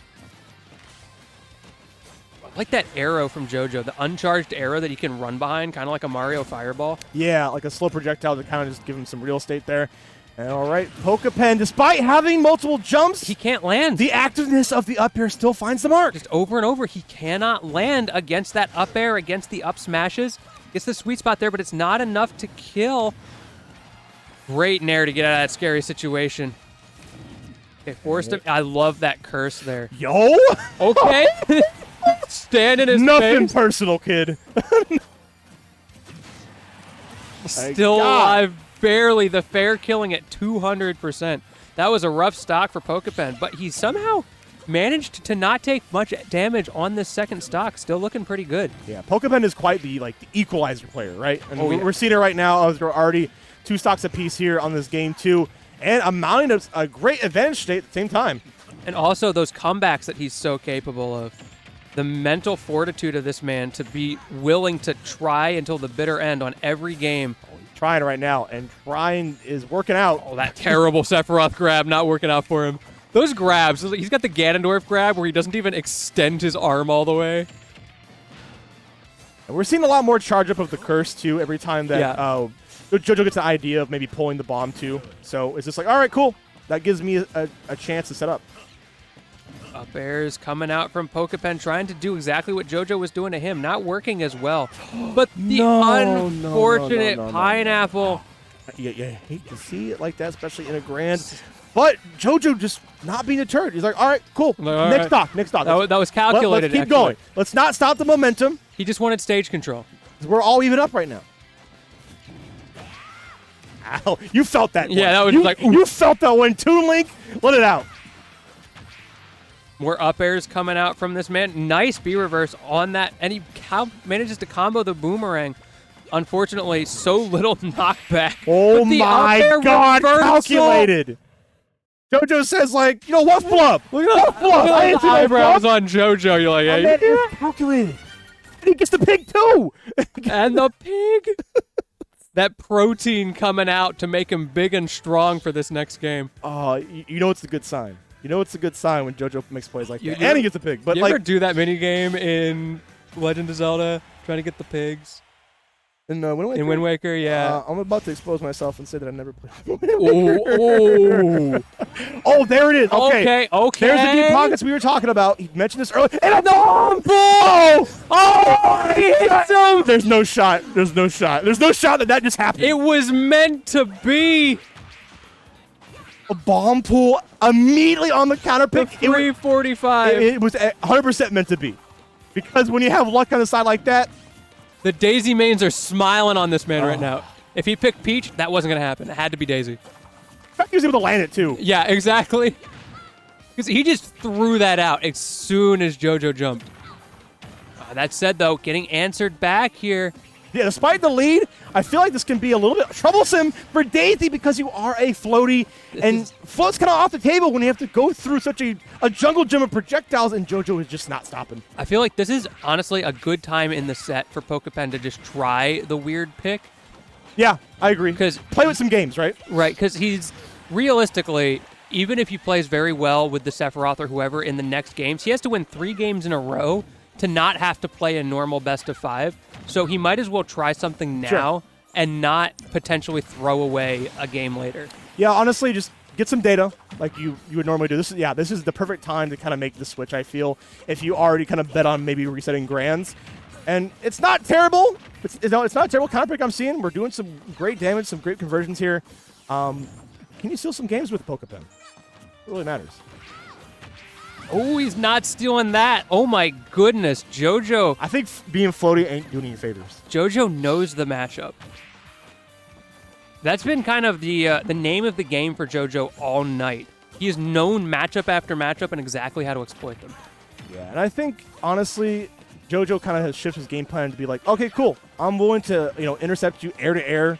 I like that arrow from JoJo, the uncharged arrow that he can run behind, kind of like a Mario Fireball. Yeah, like a slow projectile to kind of just give him some real estate there. And all right, Pokepen, despite having multiple jumps, He can't land. the activeness of the up air still finds the mark. Just over and over, he cannot land against that up air, against the up smashes. Gets the sweet spot there, but it's not enough to kill. Great nair to get out of that scary situation. Okay, forced him. I love that curse there. Yo! Okay. Stand in his Nothing face. personal, kid. Still alive, barely. The fair killing at 200%. That was a rough stock for Pokepen, but he somehow managed to not take much damage on this second stock. Still looking pretty good. Yeah, Pokepen is quite the equalizer player, right? And Oh, yeah. we're seeing it right now. We're already 2 stocks apiece here on this game too, and amounting to a great advantage state at the same time. And also those comebacks that he's so capable of. The mental fortitude of this man to be willing to try until the bitter end on every game. Trying right now, and trying is working out. Oh, that terrible Sephiroth grab not working out for him. Those grabs, he's got the Ganondorf grab where he doesn't even extend his arm all the way. And we're seeing a lot more charge up of the curse too every time that Yeah. JoJo gets the idea of maybe pulling the bomb too. So it's just like, all right, cool. That gives me a chance to set up. Up airs coming out from Pokepen, trying to do exactly what JoJo was doing to him, not working as well. But the unfortunate pineapple. You hate to see it like that, especially in a grand. But JoJo just not being deterred. He's like, all right, cool. All Next right. stock. That was calculated. Let's keep actually. going. Let's not stop the momentum. He just wanted stage control. We're all even up right now. Ow, you felt that one. Yeah, that was like, ooh. You felt that one. Toon Link, let it out. More up airs coming out from this man. Nice B reverse on that, and he manages to combo the boomerang. Unfortunately, so little knockback. Oh But the my up air God, reversal- calculated. JoJo says like, what flub? What flub? I didn't see no eyebrows flub. on JoJo. You're like, My hey. man is calculated. And he gets the pig too. And the pig. That protein coming out to make him big and strong for this next game. Oh, you know it's a good sign. You know it's a good sign when JoJo makes plays like that. You- And he gets a pig. But You like, ever do that mini game in Legend of Zelda, trying to get the pigs? in Wind Waker? In Wind Waker, yeah. I'm about to expose myself and say that I never played. Oh, Oh, there it is. Okay. okay. There's the deep pockets we were talking about. He mentioned this earlier. And he hits him. There's no shot. There's no shot that just happened. It was meant to be. A bomb pool immediately on the counter The pick. 345. It was 100% meant to be. Because when you have luck on the side like that, The Daisy mains are smiling on this man right now. If he picked Peach, that wasn't going to happen. It had to be Daisy. he was able to land it too. Yeah, exactly. Because he just threw that out as soon as JoJo jumped. That said, though, getting answered back here. Yeah, despite the lead, I feel like this can be a little bit troublesome for Daisy because you are a floaty, and float's kind of off the table when you have to go through such a jungle gym of projectiles, and JoJo is just not stopping. I feel like this is honestly a good time in the set for Pokepen to just try the weird pick. Yeah, I agree. 'Cause- play with some games, right? Right, because he's realistically, even if he plays very well with the Sephiroth or whoever in the next games, he has to win 3 games in a row to not have to play a normal best of 5. So he might as well try something now and not potentially throw away a game later. Yeah, honestly, just get some data like you would normally do. This is the perfect time to kind of make the switch, I feel, if you already kind of bet on maybe resetting grands. And it's not terrible. It's not a terrible counter pick I'm seeing. We're doing some great damage, some great conversions here. Can you steal some games with Pokepen? It really matters. Oh, he's not stealing that. Oh my goodness, JoJo. I think being floaty ain't doing you favors. JoJo knows the matchup. That's been kind of the name of the game for JoJo all night. He has known matchup after matchup and exactly how to exploit them. Yeah, and I think, honestly, JoJo kind of has shifted his game plan to be like, okay, cool. I'm willing to, intercept you air to air.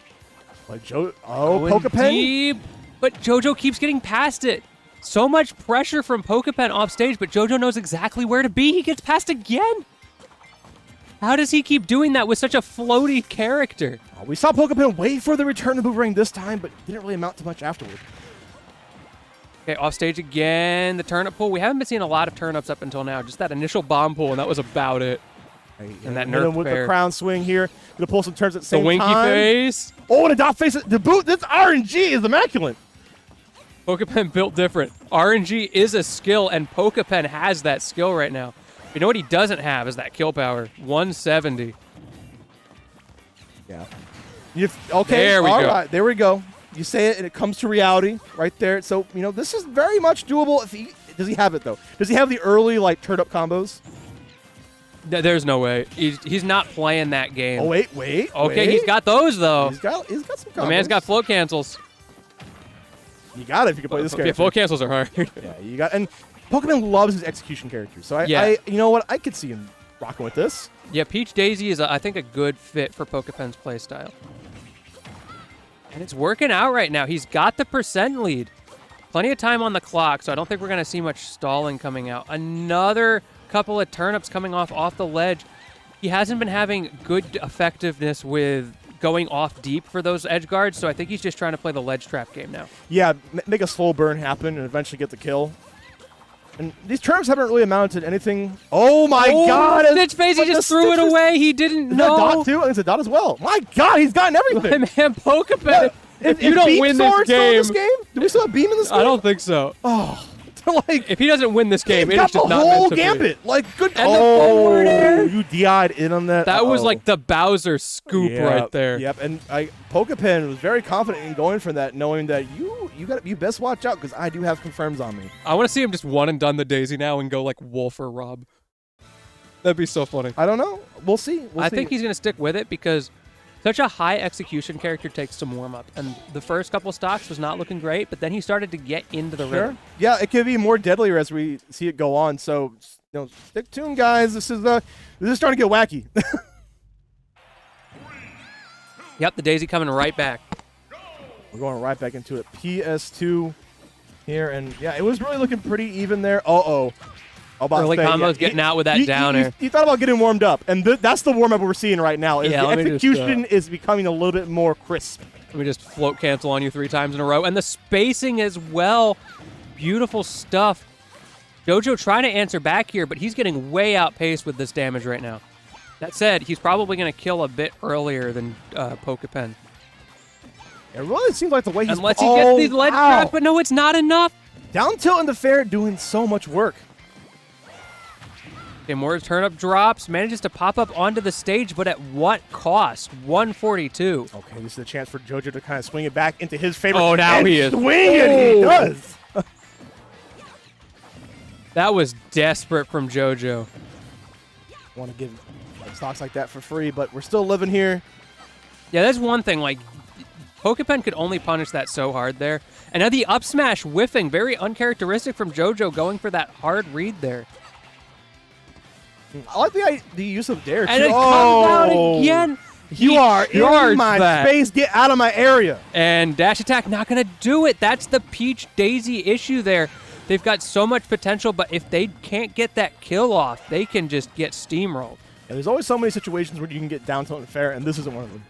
Like, Pokepen? Deep, but JoJo keeps getting past it. So much pressure from Pokepen off stage, but JoJo knows exactly where to be. He gets past again. How does he keep doing that with such a floaty character? We saw Pokepen wait for the return of the boomerang this time, but didn't really amount to much afterward. Okay, off stage again. The turnip pull. We haven't been seeing a lot of turnips up until now. Just that initial bomb pull, and that was about it. And that nerf with pair. the crown swing here. Gonna pull some turns at the The same winky time. face. Oh, and a dot face. The boot. This RNG is immaculate. Pokepen built different. RNG is a skill, and Pokepen has that skill right now. You know what he doesn't have is that kill power. 170. Yeah. Okay. There we all go. right, there we go. You say it, and it comes to reality right there. So, this is very much doable. Does he have it, though? Does he have the early, turn-up combos? There's no way. He's not playing that game. Oh, wait. Okay, he's got those, though. He's got some combos. The man's got float cancels. You got it if you can play this character. Yeah, float cancels are hard. Yeah, you got. And Pokemon loves his execution characters. So, I you know what? I could see him rocking with this. Yeah, Peach Daisy is, I think, a good fit for Pokepen's playstyle. And it's working out right now. He's got the percent lead. Plenty of time on the clock, so I don't think we're going to see much stalling coming out. Another couple of turnips coming off the ledge. He hasn't been having good effectiveness with going off deep for those edge guards, so I think he's just trying to play the ledge trap game now. Yeah, make a slow burn happen and eventually get the kill. And these turnips haven't really amounted to anything. Oh my God! Stitch Face, he just threw it away. He didn't know. Is that dot too? I think it's a dot as well. My God, he's gotten everything. My man, Pokepen. If you don't win this game, do we still have Beam in this game? I don't think so. Oh, if he doesn't win this game, he's it's got just the not whole meant to gambit. be. Good. And the forward air. You DI'd in on that. That was like the Bowser scoop right there. Yep, and Pokepen was very confident in going for that, knowing that you best watch out because I do have confirms on me. I want to see him just one and done the Daisy now and go like Wolf or Rob. That'd be so funny. I don't know. We'll see. I think he's gonna stick with it because such a high execution character takes some warm up, and the first couple stocks was not looking great, but then he started to get into the rhythm. Yeah, it could be more deadlier as we see it go on. So, stick tuned, guys. This is starting to get wacky. Yep, the Daisy coming right back. We're going right back into it. PS2 here, and yeah, it was really looking pretty even there. Early combos getting out with that downer. You thought about getting warmed up, and that's the warm up we're seeing right now. Is the execution is becoming a little bit more crisp. Let me just float cancel on you 3 times in a row, and the spacing as well. Beautiful stuff. JoJo trying to answer back here, but he's getting way outpaced with this damage right now. That said, he's probably going to kill a bit earlier than Pokepen. It really seems like the way he's... Unless he gets these ledge traps, but no, it's not enough. Down tilt in the fair doing so much work. Okay, more turnip drops, manages to pop up onto the stage, but at what cost? 142. Okay, this is a chance for JoJo to kind of swing it back into his favor. Oh, now he is. Swing it, he does. That was desperate from JoJo. Want to give stocks like that for free, but we're still living here. Yeah, that's one thing. Pokepen could only punish that so hard there. And now the up smash whiffing, very uncharacteristic from JoJo going for that hard read there. I like the use of dare, too. And it comes out again. You are in my space. Get out of my area. And dash attack not going to do it. That's the Peach Daisy issue there. They've got so much potential, but if they can't get that kill off, they can just get steamrolled. And there's always so many situations where you can get down tilt and fair, and this isn't one of them.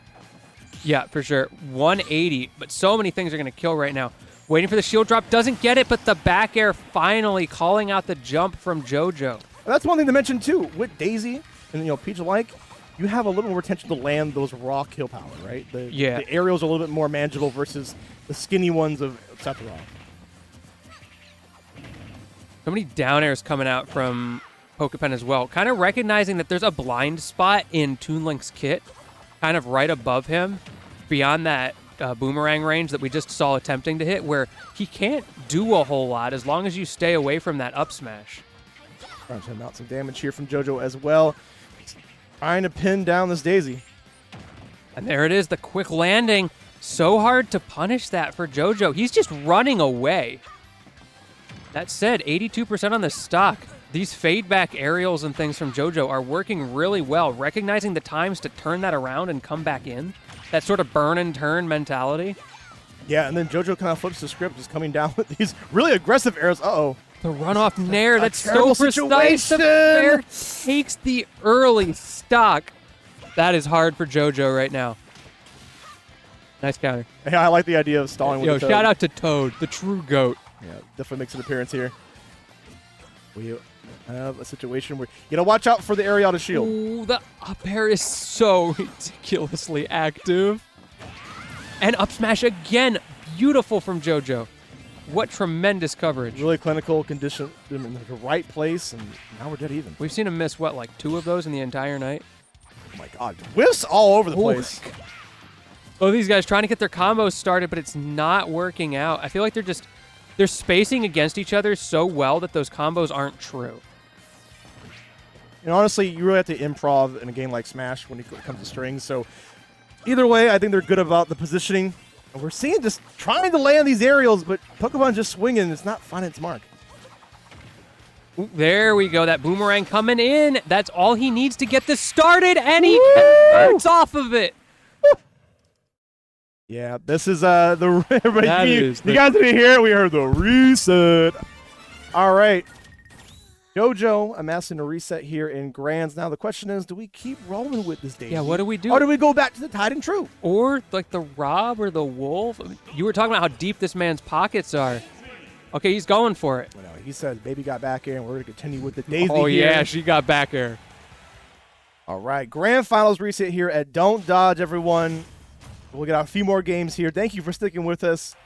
Yeah, for sure. 180, but so many things are going to kill right now. Waiting for the shield drop, doesn't get it, but the back air finally calling out the jump from JoJo. And that's one thing to mention, too. With Daisy and, Peach alike, you have a little more potential to land those raw kill power, right? The aerials are a little bit more manageable versus the skinny ones of Sephiroth. So many down airs coming out from Pokepen as well. Kind of recognizing that there's a blind spot in Toon Link's kit, kind of right above him, beyond that boomerang range that we just saw attempting to hit, where he can't do a whole lot as long as you stay away from that up smash. Trying to mount some damage here from JoJo as well. Trying to pin down this Daisy. And there it is, the quick landing. So hard to punish that for JoJo. He's just running away. That said, 82% on the stock. These fade back aerials and things from JoJo are working really well, recognizing the times to turn that around and come back in. That sort of burn and turn mentality. Yeah, and then JoJo kind of flips the script, just coming down with these really aggressive arrows. Uh-oh. The runoff nair, that's so precise. The fair takes the early stock. That is hard for JoJo right now. Nice counter. Yeah, I like the idea of stalling with the Toad. Shout out to Toad, the true GOAT. Yeah, definitely makes an appearance here. We have a situation where you gotta watch out for the aerial to shield. Ooh, the up air is so ridiculously active. And up smash again. Beautiful from JoJo. What tremendous coverage. Really clinical, condition them in the right place, and now we're dead even. We've seen him miss, what, like 2 of those in the entire night? Oh my god. Whiffs all over the Oh place. Oh, these guys trying to get their combos started, but it's not working out. I feel like they're spacing against each other so well that those combos aren't true. And honestly, you really have to improv in a game like Smash when it comes to strings. So either way, I think they're good about the positioning. And we're seeing just trying to land these aerials, but Pokemon just swinging. It's not finding its mark. Ooh, there we go. That boomerang coming in. That's all he needs to get this started, and he converts off of it. Yeah, this is everybody. You the- guys didn't hear it. We heard the reset. All right. JoJo amassing a reset here in Grands. Now the question is, do we keep rolling with this Daisy? Yeah, what do we do? Or do we go back to the Tide and True? Or like the Rob or the Wolf? I mean, you were talking about how deep this man's pockets are. Okay, he's going for it. Well, no, he says, baby got back here, and we're going to continue with the Daisy Oh, here. yeah, she got back air. All right, Grand Finals reset here at Don't Dodge, everyone. We'll get a few more games here. Thank you for sticking with us.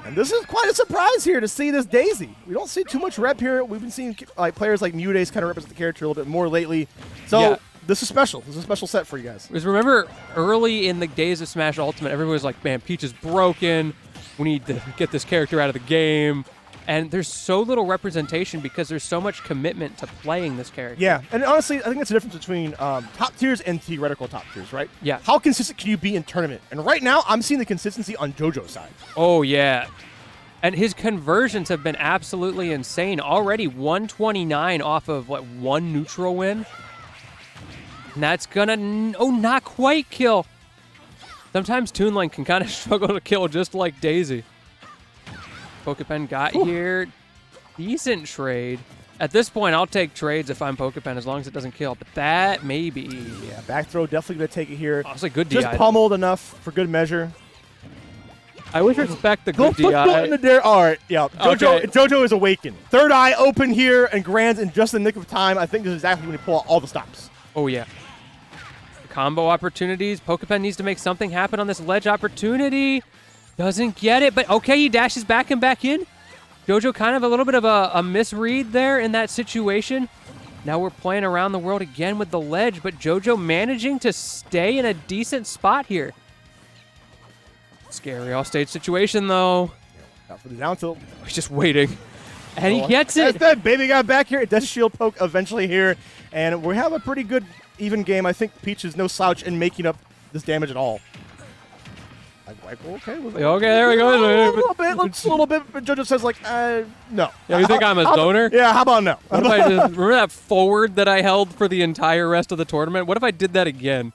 And this is quite a surprise here to see this Daisy. We don't see too much rep here. We've been seeing like players like Mudace kind of represent the character a little bit more lately. So Yeah. this is special. This is a special set for you guys. Because remember, early in the days of Smash Ultimate, everybody was like, man, Peach is broken. We need to get this character out of the game. And there's so little representation because there's so much commitment to playing this character. Yeah, and honestly, I think that's the difference between top tiers and theoretical top tiers, right? Yeah. How consistent can you be in tournament? And right now, I'm seeing the consistency on JoJo's side. Oh, yeah. And his conversions have been absolutely insane. Already 129 off of, what, one neutral win? And that's gonna, not quite kill. Sometimes Toon Link can kind of struggle to kill just like Daisy. Pokepen got here. Decent trade. At this point, I'll take trades if I'm Pokepen as long as it doesn't kill. But that maybe. Yeah, back throw, definitely going to take it here. Oh, it's a good DI. Just pummeled enough for good measure. I would respect the Go good DI. in the dare. All right, yeah. Okay. JoJo is awakened. Third eye open here, and Grands in just the nick of time. I think this is exactly when you pull out all the stops. Oh, yeah. The combo opportunities. Pokepen needs to make something happen on this ledge opportunity. Doesn't get it, but okay, he dashes back and back in. JoJo kind of a little bit of a misread there in that situation. Now we're playing around the world again with the ledge, but JoJo managing to stay in a decent spot here. Scary offstage situation, though. Out for the down tilt. He's just waiting. And he gets it. As that baby got back here, it does shield poke eventually here. And we have a pretty good even game. I think Peach is no slouch in making up this damage at all. Okay, there we go. A little bit, looks a little bit, but JoJo says like, no. Yeah, you think I'm a zoner? Yeah, how about no? What if I just, remember that forward that I held for the entire rest of the tournament? What if I did that again?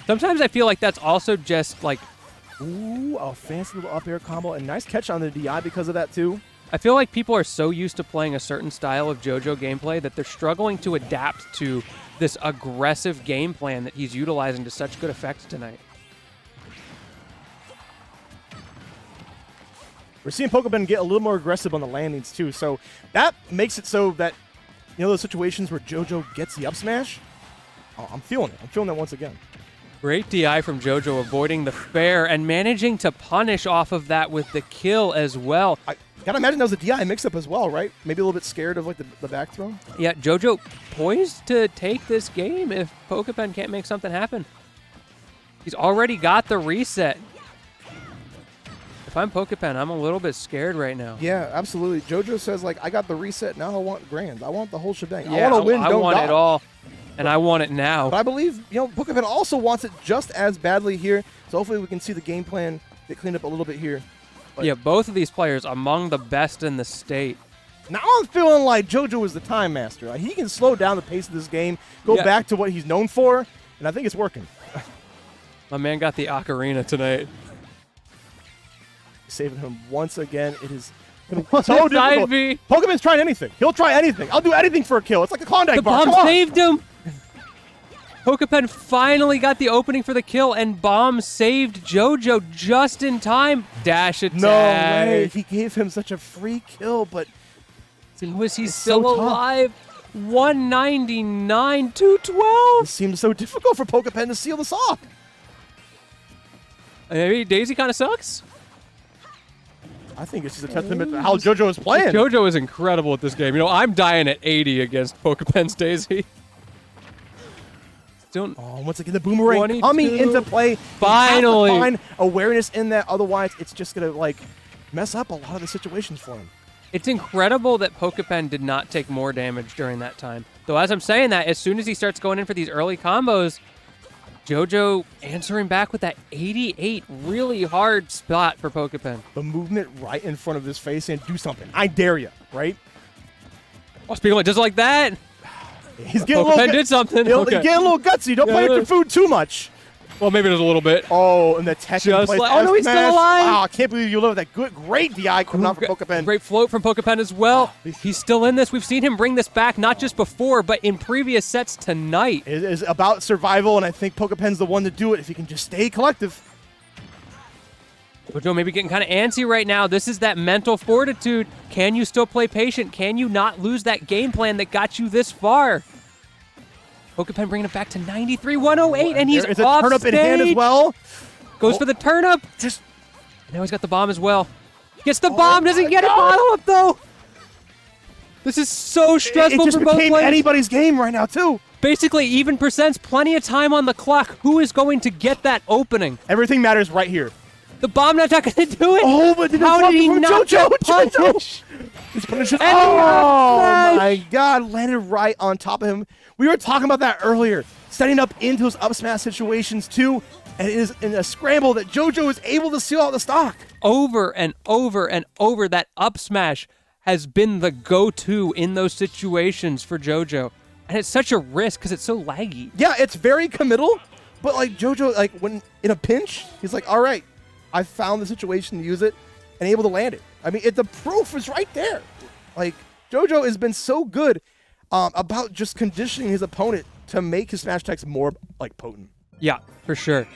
Sometimes I feel like that's also just like... Ooh, a fancy little up air combo, and nice catch on the DI because of that too. I feel like people are so used to playing a certain style of JoJo gameplay that they're struggling to adapt to this aggressive game plan that he's utilizing to such good effect tonight. We're seeing Pokemon get a little more aggressive on the landings too, so that makes it so that, you know, those situations where JoJo gets the up smash, oh, I'm feeling it. I'm feeling that once again. Great DI from JoJo, avoiding the fair and managing to punish off of that with the kill as well. I gotta imagine that was a DI mix-up as well, right? Maybe a little bit scared of like the back throw. Yeah, JoJo poised to take this game if Pokepen can't make something happen. He's already got the reset. If I'm Pokepen, I'm a little bit scared right now. Yeah, absolutely. JoJo says, like, I got the reset, now I want Grands. I want the whole shebang. Yeah, I want to win, I don't want dodge. it all, and I want it now. But I believe, you know, Pokemon also wants it just as badly here, so hopefully we can see the game plan get cleaned up a little bit here. But Yeah, both of these players among the best in the state. now I'm feeling like JoJo is the time master. Like, he can slow down the pace of this game, go Yeah. back to what he's known for, and I think it's working. My man got the ocarina tonight. Saving him once again. It is Side so difficult. B. Pokemon's trying anything. He'll try anything. I'll do anything for a kill. It's like the Klondike The bar. bomb Come on. saved him. Pokepen finally got the opening for the kill, and bomb saved JoJo just in time. Dash attack. No way. He gave him such a free kill, but Was he It's still so tough. alive? 199, 212. it seems so difficult for Pokepen to seal this off. Maybe Daisy kind of sucks. I think it's just a testament to how JoJo is playing. JoJo is incredible at this game. You know, I'm dying at 80 against Pokepen's Daisy. Still, Oh, once again, the boomerang 22. coming into play. Finally. He has to find awareness in that. Otherwise, it's just going to, like, mess up a lot of the situations for him. it's incredible that Pokepen did not take more damage during that time. Though, as I'm saying that, as soon as he starts going in for these early combos, JoJo answering back with that 88. Really hard spot for Pokepen. The movement right in front of his face and do something. I dare you, right? Oh, speaking of just like that, He's getting Pokepen did something. He's Okay. getting a little gutsy. Don't play with your food too much. Well, maybe there's a little bit. Oh, and the tech Just plays like- oh, no, he's still F-smash. alive. Wow, I can't believe you love that. Great DI coming out from Pokepen. Great float from Pokepen as well. He's still in this. We've seen him bring this back not just before, but in previous sets tonight. It is about survival, and I think Pokepen's the one to do it if he can just stay collective. JoJo maybe getting kind of antsy right now. This is that mental fortitude. Can you still play patient? Can you not lose that game plan that got you this far? Pokepen bringing it back to 93, 108, and he's There is a off turnip in hand as stage. well. Goes for the turnip. Just Now he's got the bomb as well. Gets the bomb. Doesn't my get a God. bottle up, though. This is so it stressful just for both became players. anybody's game right now too. Basically, even percents, plenty of time on the clock. Who is going to get that opening? Everything matters right here. The bomb not going to do it. Oh, but How did he from not JoJo? get punished? He's punished. And Oh smash. my God! Landed right on top of him. We were talking about that earlier. Setting up into his up smash situations too, and it is in a scramble that JoJo is able to seal out the stock. Over and over and over, that up smash has been the go-to in those situations for JoJo. And it's such a risk because it's so laggy. Yeah, it's very committal, but like JoJo, like when in a pinch, he's like, all right, I found the situation to use it and able to land it. I mean, the proof is right there. Like JoJo has been so good about just conditioning his opponent to make his smash attacks more like potent. Yeah, for sure.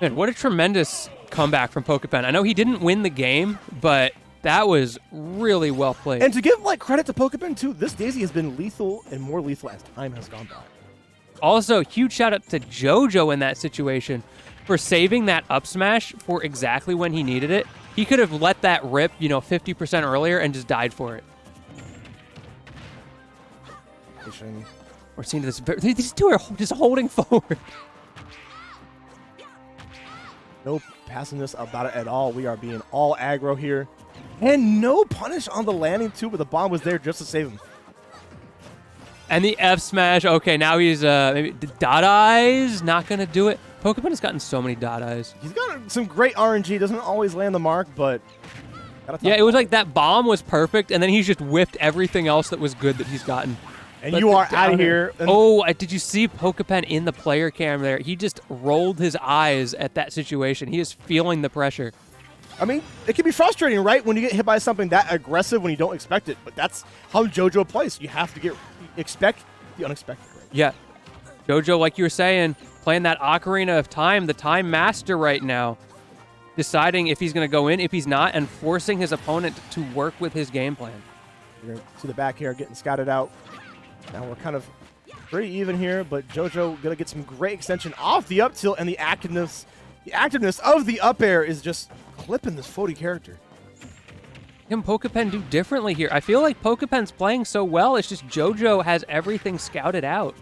Man, what a tremendous comeback from Pokepen. I know he didn't win the game, but that was really well played. And to give like credit to Pokepen too, this Daisy has been lethal and more lethal as time has gone by. Also, huge shout out to JoJo in that situation for saving that up smash for exactly when he needed it. He could have let that rip, 50% earlier and just died for it. We're seeing this. These two are just holding forward. No passingness about it at all. We are being all aggro here. And no punish on the landing too, but the bomb was there just to save him. And the F smash. Okay, now he's maybe dot eyes. Not gonna do it. Pokemon has gotten so many dot eyes. He's got some great RNG. Doesn't always land the mark, but Yeah, it was like that bomb was perfect, and then he's just whiffed everything else that was good that he's gotten. and But you the are out downer- of here. And Oh, did you see Pokepen in the player cam there? He just rolled his eyes at that situation. He is feeling the pressure. I mean, it can be frustrating, right? When you get hit by something that aggressive when you don't expect it. But that's how JoJo plays. You have to expect the unexpected. Right? Yeah. JoJo, like you were saying, playing that Ocarina of Time, the Time Master right now, deciding if he's going to go in, if he's not, and forcing his opponent to work with his game plan. You're going to see the back here getting scouted out. Now we're kind of pretty even here, but JoJo going to get some great extension off the up tilt, and the activeness of the up air is just clipping this floaty character. Can Pokepen do differently here? I feel like Pokepen's playing so well, it's just JoJo has everything scouted out.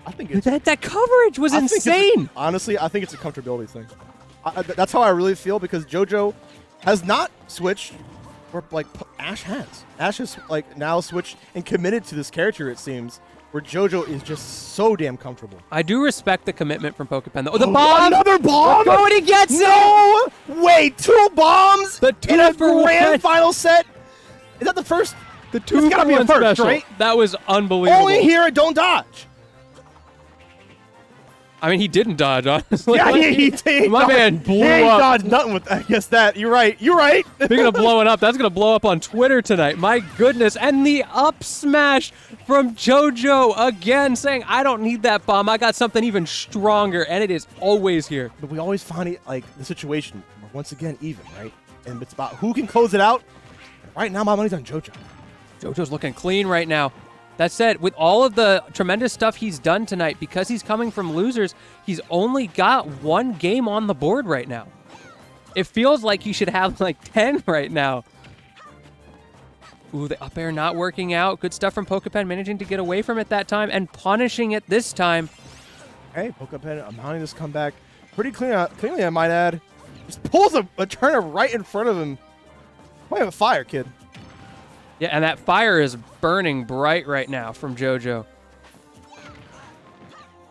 I think it's That coverage was I think it's insane. honestly, I think it's a comfortability thing. That's how I really feel because JoJo has not switched, where like Ash has. Ash has like now switched and committed to this character. It seems where JoJo is just so damn comfortable. I do respect the commitment from Pokepen, though. Oh, the bomb! Another bomb! Oh, and he gets it! No! Wait, 2 bombs The in a 2-for-1. grand final set? Is that the first? The It's gotta be a 2-for-1 first, special. right? That was unbelievable. Only here at Don't Dodge. I mean, he didn't dodge, honestly. Yeah, Like, he my man blew he ain't up. dodged nothing with that. I guess that. You're right. You're right. Speaking of blowing up, that's going to blow up on Twitter tonight. My goodness. And the up smash from JoJo again saying, I don't need that bomb. I got something even stronger. And it is always here. But we always find it like the situation where once again even, right? And it's about who can close it out. Right now, my money's on JoJo. JoJo's looking clean right now. That said, with all of the tremendous stuff he's done tonight, because he's coming from losers, he's only got 1 game on the board right now. It feels like he should have like 10 right now. Ooh, the up air not working out. Good stuff from Pokepen, managing to get away from it that time and punishing it this time. Hey, Pokepen mounting this comeback pretty cleanly, I might add. Just pulls a turner right in front of him. Playing with fire, kid. Yeah, and that fire is burning bright right now from JoJo.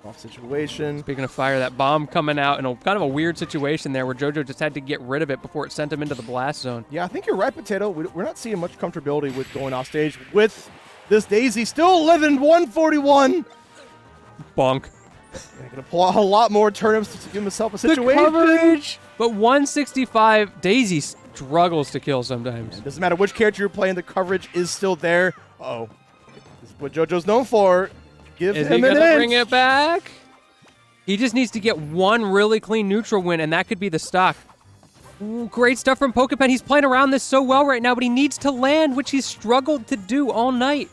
Off situation. Speaking of fire, that bomb coming out in a kind of a weird situation there where JoJo just had to get rid of it before it sent him into the blast zone. Yeah, I think you're right, Potato. We're not seeing much comfortability with going off stage with this Daisy. Still living 141. Bonk. Yeah, gonna pull out a lot more turnips to give himself a situation. The coverage! But 165, Daisy struggles to kill sometimes. It doesn't matter which character you're playing, the coverage is still there. Uh-oh. This is what JoJo's known for. Give Is him he going an to inch. bring it back? He just needs to get one really clean neutral win, and that could be the stock. Ooh, great stuff from Pokepen. He's playing around this so well right now, but he needs to land, which he's struggled to do all night.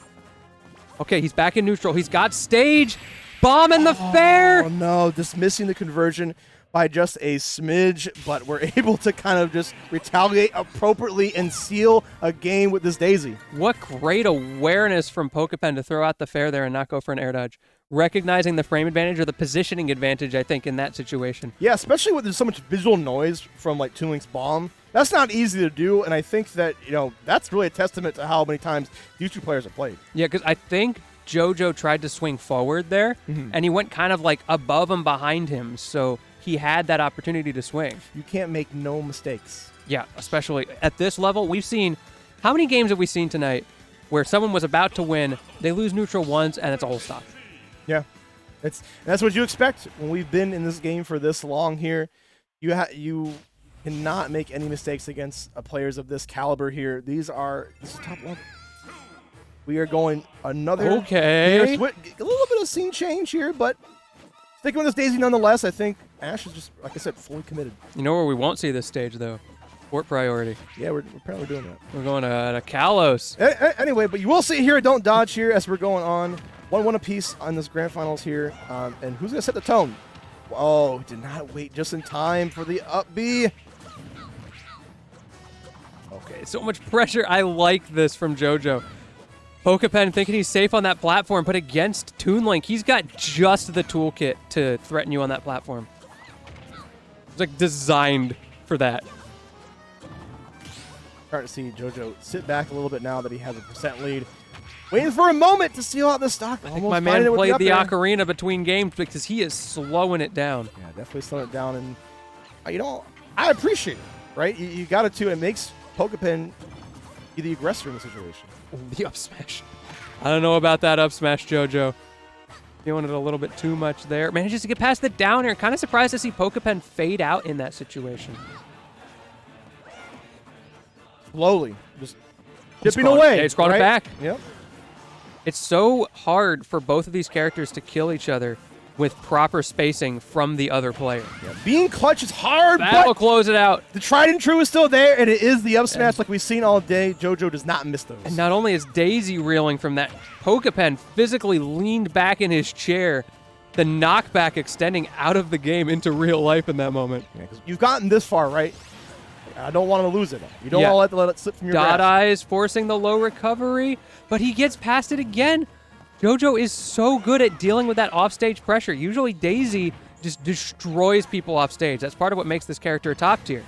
Okay, he's back in neutral. He's got stage. Bomb in the fair. Oh, no. Dismissing the conversion by just a smidge, but we're able to kind of just retaliate appropriately and seal a game with this Daisy. What great awareness from Pokepen to throw out the fair there and not go for an air dodge. Recognizing the frame advantage or the positioning advantage, I think, in that situation. Yeah, especially when there's so much visual noise from like Toon Link's bomb. That's not easy to do, and I think that, that's really a testament to how many times these two players have played. Yeah, because I think JoJo tried to swing forward there, and he went kind of like above and behind him, so he had that opportunity to swing. You can't make no mistakes. Yeah, especially at this level. We've seen, how many games have we seen tonight where someone was about to win, they lose neutral once, and it's a whole stop? Yeah, that's what you expect when we've been in this game for this long here. You cannot make any mistakes against players of this caliber here. This is top level. We are going another Okay. a little bit of scene change here, but sticking with this Daisy nonetheless. I think Ash is just, like I said, fully committed. You know where we won't see this stage, though? Fort Priority. Yeah, we're apparently doing that. We're going to Kalos. Anyway, but you will see here, Don't Dodge here as we're going on. 1-1 apiece on this grand finals here. And who's going to set the tone? Oh, did not wait just in time for the up B. Okay, so much pressure. I like this from JoJo. Pokepen thinking he's safe on that platform, but against Toon Link, he's got just the toolkit to threaten you on that platform. It's like designed for that. Starting to see JoJo sit back a little bit now that he has a % lead. Waiting for a moment to seal out the stock. I think my man played the ocarina between games because he is slowing it down. Yeah, definitely slowing it down. And, I appreciate it, right? You got it too. It makes Pokepen be the aggressor in the situation. Ooh, the up smash. I don't know about that up smash, JoJo. Feeling it a little bit too much there. Manages to get past the down air. Kind of surprised to see Pokepen fade out in that situation. Slowly, just chipping away. Yeah, he's crawling right? it back. Yep. It's so hard for both of these characters to kill each other with proper spacing from the other player. Yeah. Being clutch is hard, That will but close it out. the tried and true is still there, and it is the up smash like we've seen all day. JoJo does not miss those. And not only is Daisy reeling from that, Pokepen physically leaned back in his chair, the knockback extending out of the game into real life in that moment. Yeah, 'cause you've gotten this far, right? I don't want to lose it. You don't want to let it slip from your Dot grasp. Eyes forcing the low recovery, but he gets past it again. JoJo is so good at dealing with that offstage pressure. Usually Daisy just destroys people off stage. That's part of what makes this character a top tier.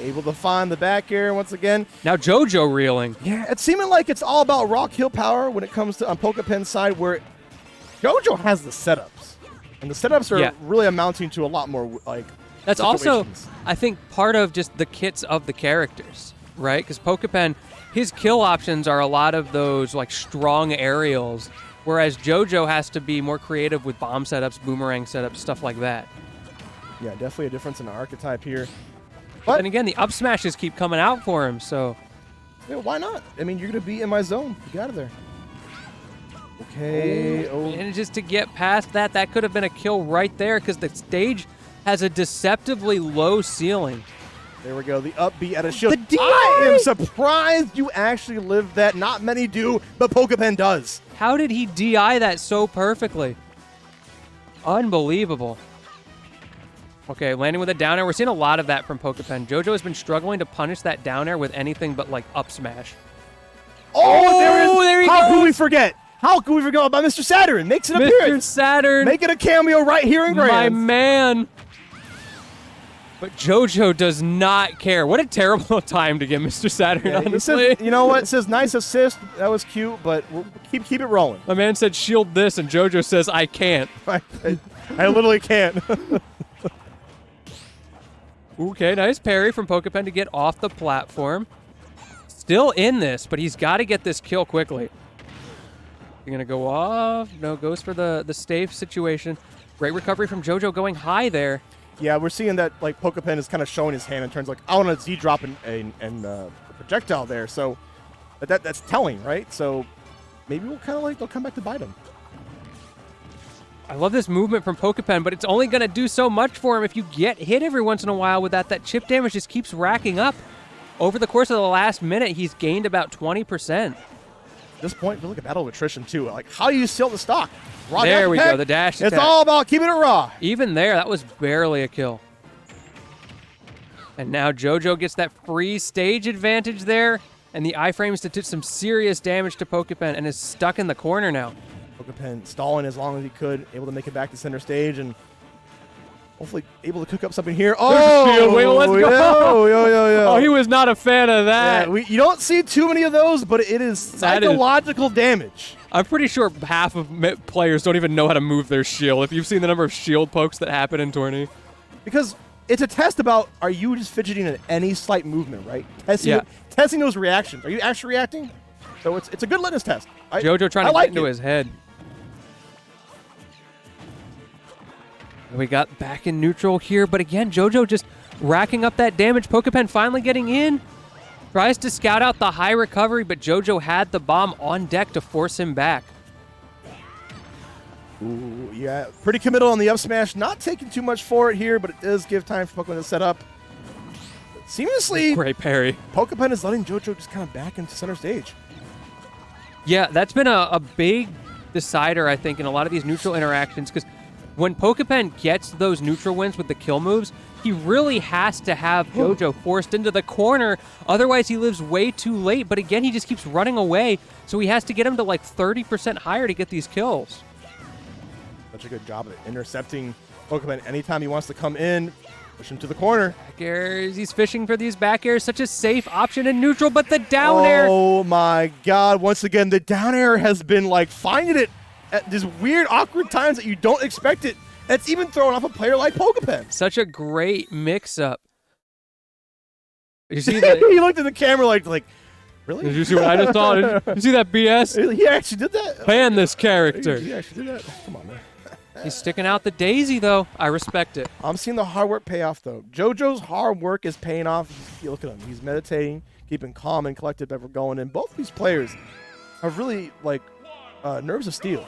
Able to find the back air once again. Now JoJo reeling. Yeah, it's seeming like it's all about raw kill power when it comes to on Pokepen's side, where JoJo has the setups, and the setups are really amounting to a lot more like. That's also, situations. I think, part of just the kits of the characters, right? Because Pokepen, his kill options are a lot of those like strong aerials, whereas JoJo has to be more creative with bomb setups, boomerang setups, stuff like that. Yeah, definitely a difference in the archetype here. But then again, the up smashes keep coming out for him, so. Yeah, why not? I mean, you're going to be in my zone. Get out of there. Okay. And just to get past that, that could have been a kill right there because the stage has a deceptively low ceiling. There we go. The up B at a shield. The DI! I am surprised you actually lived that. Not many do, but Pokepen does. How did he DI that so perfectly? Unbelievable. Okay, landing with a down air. We're seeing a lot of that from Pokepen. JoJo has been struggling to punish that down air with anything but like up smash. Oh, there he How goes. could we forget? How could we forget about Mr. Saturn? Makes an Mr. appearance. Saturn. Making a cameo right here in My Grand. man. But JoJo does not care. What a terrible time to get Mr. Saturn, Yeah, he honestly. says, you know what? It says nice assist. That was cute, but we'll keep it rolling. My man said shield this, and JoJo says, I can't. I literally can't. Okay, nice parry from Pokepen to get off the platform. Still in this, but he's got to get this kill quickly. You're going to go off. No, goes for the safe situation. Great recovery from JoJo going high there. Yeah, we're seeing that like Pokepen is kind of showing his hand and turns like out on a Z drop and a projectile there. So that's telling, right? So maybe we'll kind of like they'll come back to bite him. I love this movement from Pokepen, but it's only going to do so much for him if you get hit every once in a while with that. That chip damage just keeps racking up. Over the course of the last minute, he's gained about 20%. At this point, feel like a battle of attrition too. Like how do you seal the stock? Raw There dash we attack? go, the dash It's attack. all about keeping it raw. Even there, that was barely a kill. And now JoJo gets that free stage advantage there, and the iframes did some serious damage to Pokepen and is stuck in the corner now. Pokepen stalling as long as he could, able to make it back to center stage and hopefully able to cook up something here. Oh, shield. Wait, let's go. Yo. Oh, he was not a fan of that. Yeah, you don't see too many of those, but it is psychological damage. I'm pretty sure half of players don't even know how to move their shield. If you've seen the number of shield pokes that happen in tourney. Because it's a test about, are you just fidgeting at any slight movement, right? Yeah. Testing those reactions. Are you actually reacting? So it's a good litmus test. JoJo trying to like get into his head. We got back in neutral here, but again, JoJo just racking up that damage. Pokepen finally getting in. Tries to scout out the high recovery, but JoJo had the bomb on deck to force him back. Ooh, yeah, pretty committal on the up smash. Not taking too much for it here, but it does give time for Pokemon to set up. Seamlessly, Great parry. Pokepen is letting JoJo just kind of back into center stage. Yeah, that's been a big decider, I think, in a lot of these neutral interactions, because when Pokepen gets those neutral wins with the kill moves, he really has to have JoJo forced into the corner. Otherwise, he lives way too late. But again, he just keeps running away, so he has to get him to like 30% higher to get these kills. Such a good job of intercepting Pokemon anytime he wants to come in, push him to the corner. Back airs, he's fishing for these back airs, such a safe option in neutral, but the down air. Oh my God, once again, the down air has been like finding it at these weird, awkward times that you don't expect it. That's even throwing off a player like Pokepen. Such a great mix-up. You see He that? looked at the camera like, really? Did you see what I just saw? Did you see that BS? He actually did that? Ban this character. He actually did that? Come on, man. He's sticking out the daisy, though. I respect it. I'm seeing the hard work pay off, though. JoJo's hard work is paying off. Look at him. He's meditating, keeping calm and collected as we're going in. Both of these players are really, like, nerves of steel.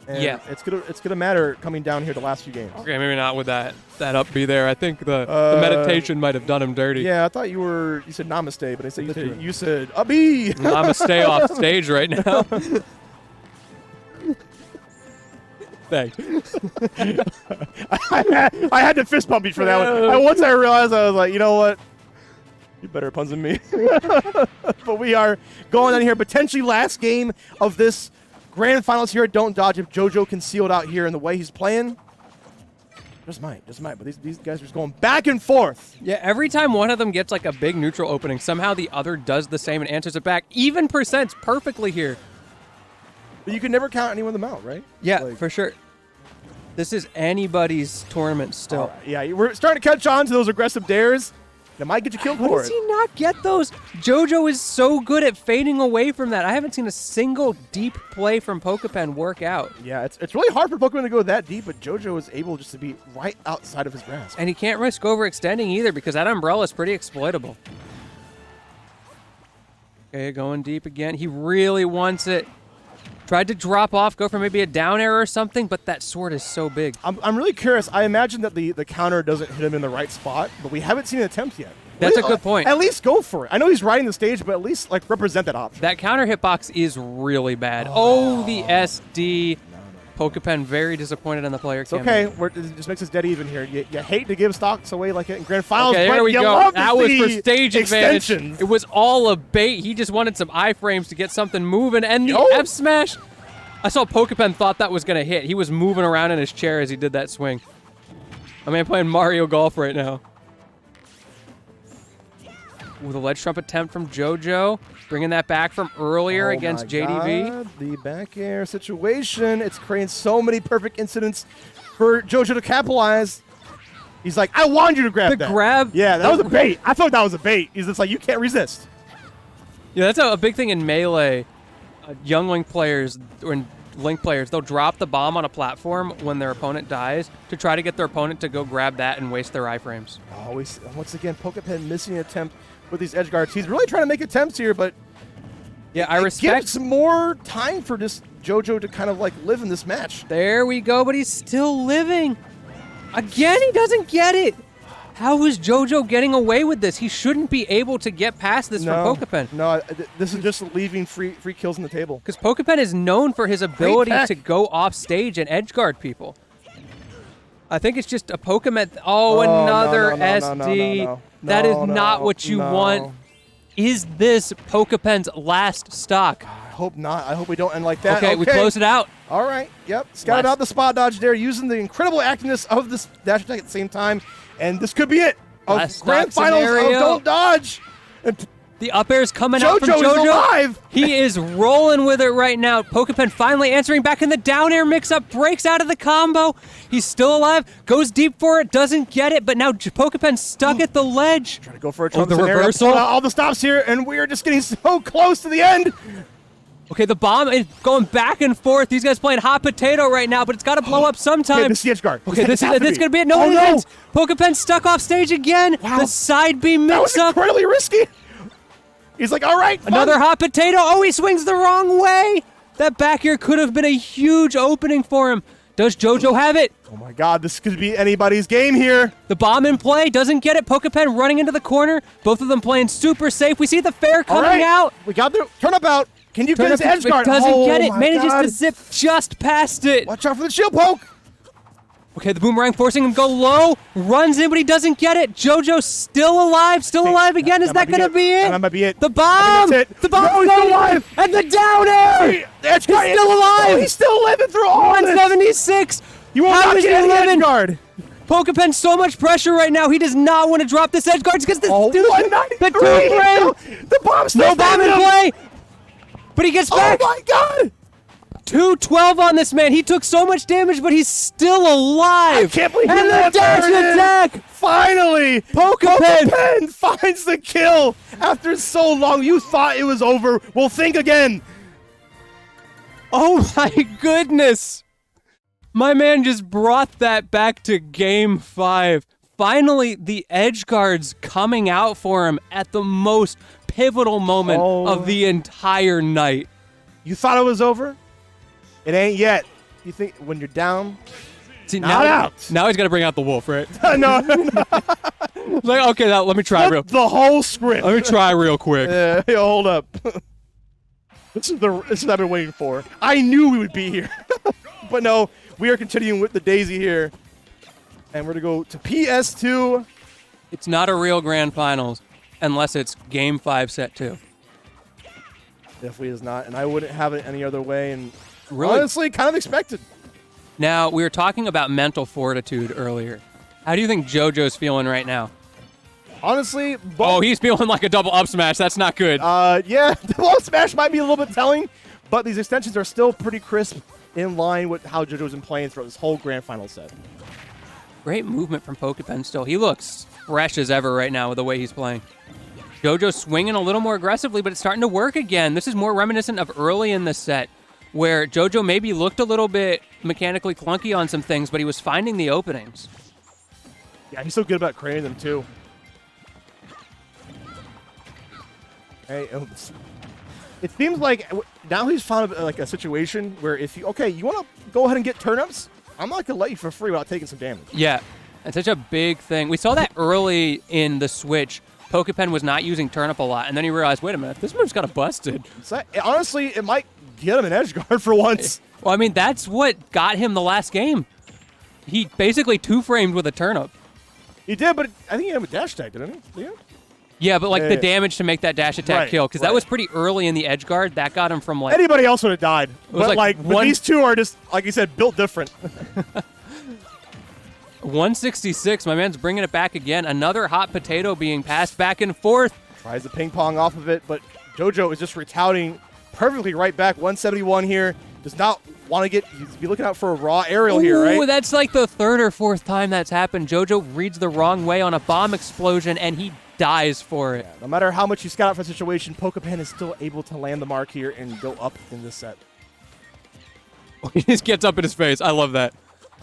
And yeah. It's gonna matter coming down here the last few games. Okay, maybe not with that up B there. I think the meditation might have done him dirty. Yeah, I thought you said namaste, but I said you said a B. I'm gonna stay off stage right now. Thanks. I had to fist bump you for that one. And once I realized, I was like, you know what? You better puns than me. But we are going on here. Potentially last game of this grand finals here at Don't Dodge. If JoJo can seal it out here in the way he's playing, just might. But these guys are just going back and forth. Yeah, every time one of them gets like a big neutral opening, somehow the other does the same and answers it back. Even percents perfectly here. But you can never count any of them out, right? Yeah, Like, for sure. This is anybody's tournament still. all right. Yeah, we're starting to catch on to those aggressive dares. That might get you killed How for does it. he not get those? JoJo is so good at fading away from that. I haven't seen a single deep play from Pokepen work out. Yeah, it's really hard for Pokemon to go that deep, but JoJo is able just to be right outside of his grasp. And he can't risk overextending either because that umbrella is pretty exploitable. Okay, going deep again. He really wants it. Tried to drop off, go for maybe a down air or something, but that sword is so big. I'm really curious. I imagine that the counter doesn't hit him in the right spot, but we haven't seen an attempt yet. That's a good point. At least go for it. I know he's riding the stage, but at least like represent that option. That counter hitbox is really bad. Oh, the SD. Pokepen very disappointed in the player It's cam. okay. It just makes us dead even here. You hate to give stocks away like it in grand finals, Okay, but there we you go. love to That was for see stage advantage. extensions. It was all a bait. He just wanted some iframes to get something moving. And the Yo. F smash. I saw Pokepen thought that was going to hit. He was moving around in his chair as he did that swing. I mean, playing Mario Golf right now. With a ledge trump attempt from JoJo. Bringing that back from earlier against my JDV. God, the back air situation. It's creating so many perfect incidents for JoJo to capitalize. He's like, I wanted you to grab The that. grab. Yeah, that was a bait. I thought that was a bait. He's just like, you can't resist. Yeah, that's a big thing in Melee. Young Link players or Link players, they'll drop the bomb on a platform when their opponent dies to try to get their opponent to go grab that and waste their iframes. Always, once again, Pokepen missing an attempt with these edge guards. He's really trying to make attempts here, but Yeah, I it respect. gives more time for this JoJo to kind of like live in this match. There we go, but he's still living. Again, he doesn't get it. How is JoJo getting away with this? He shouldn't be able to get past this from Pokepen. No, this is just leaving free kills on the table. Because Pokepen is known for his ability tech. to go off stage and edge guard people. I think it's just a Pokemon. Oh, another SD. That is not what you want. Is this Pokepen's last stock? I hope not. I hope we don't end like that. Okay, we close it out. All right. Yep. Scouted out the spot dodge there, using the incredible activeness of this dash attack at the same time, and this could be it. Last Grand stock finals scenario. of Don't Dodge. And The up air's coming out from JoJo is JoJo. alive. He is rolling with it right now. Pokepen finally answering back in the down air mix-up, breaks out of the combo. He's still alive, goes deep for it, doesn't get it, but now Pokepen's stuck at the ledge. Trying to go for a Oh, the scenario, reversal? pull out all the stops here, and we are just getting so close to the end. Okay, the bomb is going back and forth. These guys playing hot potato right now, but it's got to blow up sometime. Okay, this is the edge guard. Okay, this is going to be it. No, Oh, it no. isn't. Pokepen's stuck off stage again. Wow. The side beam That was mix-up. incredibly risky. He's like, all right, fine. Another hot potato. Oh, he swings the wrong way. That back air could have been a huge opening for him. Does JoJo have it? Oh my God, this could be anybody's game here. The bomb in play, doesn't get it. Pokepen running into the corner. Both of them playing super safe. We see the fair All coming right, out. we got the turn up out. Can you get Turn his up, edge guard? doesn't Oh get it. my Manages God. to zip just past it. Watch out for the shield poke. Okay, the boomerang forcing him to go low. Runs in, but he doesn't get it. JoJo's still alive. Still alive again. Is that going to be it? That might be it. The bomb. I think that's it. The bomb. No, he's still alive. And the down air. The edge He's guard is- still alive. Oh, he's still living through all this. 176. You will How not is get he any living? edge guard. Pokepen so much pressure right now. He does not want to drop this edge guard because the Oh, the 193. two frame. No, the bomb's still No bomb in standing. play. But he gets Oh back. my God. 212 on this man. He took so much damage, but he's still alive. I can't believe And he the left dash there it is. attack. Finally, Pokepen finds the kill after so long. You thought it was over. Well, think again. Oh my goodness. My man just brought that back to game 5. Finally, the edge guards coming out for him at the most pivotal moment of the entire night. You thought it was over? It ain't yet. You think when you're down? See, Not out. Now he's got to bring out the wolf, right? No. Like, okay, let me try real. The whole script. Let me try real quick. Yeah, hold up. This is what I've been waiting for. I knew we would be here. But no, we are continuing with the Daisy here. And we're going to go to PS2. It's not a real grand finals unless it's game 5 set 2. Definitely is not. And I wouldn't have it any other way. And Really? honestly, kind of expected. Now, we were talking about mental fortitude earlier. How do you think JoJo's feeling right now? Honestly, Oh, he's feeling like a double up smash. That's not good. yeah, the ball smash might be a little bit telling, but these extensions are still pretty crisp in line with how JoJo's been playing throughout this whole grand final set. Great movement from Pokepen still. He looks fresh as ever right now with the way he's playing. JoJo's swinging a little more aggressively, but it's starting to work again. This is more reminiscent of early in the set, where JoJo maybe looked a little bit mechanically clunky on some things, but he was finding the openings. Yeah, he's so good about creating them, too. Hey, it seems like now he's found like a situation where if you want to go ahead and get turnips, I'm not gonna let you for free without taking some damage. Yeah, it's such a big thing. We saw that early in the Switch. Pokepen was not using turnip a lot, and then he realized, wait a minute, this move's got a busted. So, honestly, it might get him an edge guard for once. Well, I mean, that's what got him the last game. He basically two-framed with a turnip. He did, but I think he had a dash attack, didn't he? Yeah. Yeah, but like Yeah, the yeah. damage to make that dash attack kill, because that was pretty early in the edge guard. That got him from like Anybody else would have died. was But like but one- these two are just, like you said, built different. 166. My man's bringing it back again. Another hot potato being passed back and forth. Tries to ping pong off of it, but JoJo is just retaliating perfectly right back. 171 here. Does not want to get. He's be looking out for a raw aerial here, Ooh, right? that's like the third or fourth time that's happened. JoJo reads the wrong way on a bomb explosion, and he dies for it. No matter how much you scout out for the situation, Pokepan is still able to land the mark here and go up in this set. He just gets up in his face. I love that.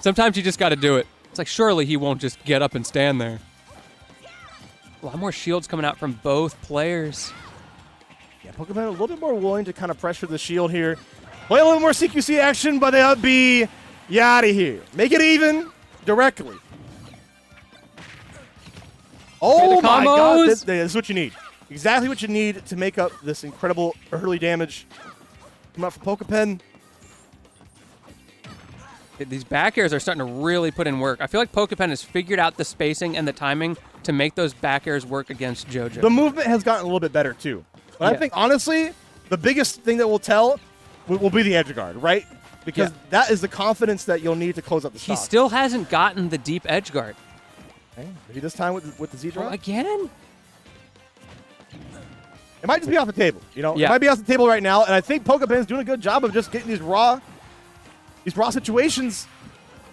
Sometimes you just got to do it. It's like, surely he won't just get up and stand there. A lot more shields coming out from both players. Yeah, Pokemon a little bit more willing to kind of pressure the shield here. Play a little more CQC action, but they'll be out of here. Make it even directly. Oh my god, this is what you need. Exactly what you need to make up this incredible early damage. Come out for Pokepen. These back airs are starting to really put in work. I feel like Pokepen has figured out the spacing and the timing to make those back airs work against JoJo. The movement has gotten a little bit better too. But Yeah. I think, honestly, the biggest thing that will tell will be the edge guard, right? Because that is the confidence that you'll need to close up the He stock. still hasn't gotten the deep edge guard. Okay, maybe this time with the Z drop. Again? It might just be off the table. You know, Yeah. it might be off the table right now. And I think Pokepen's doing a good job of just getting these raw situations.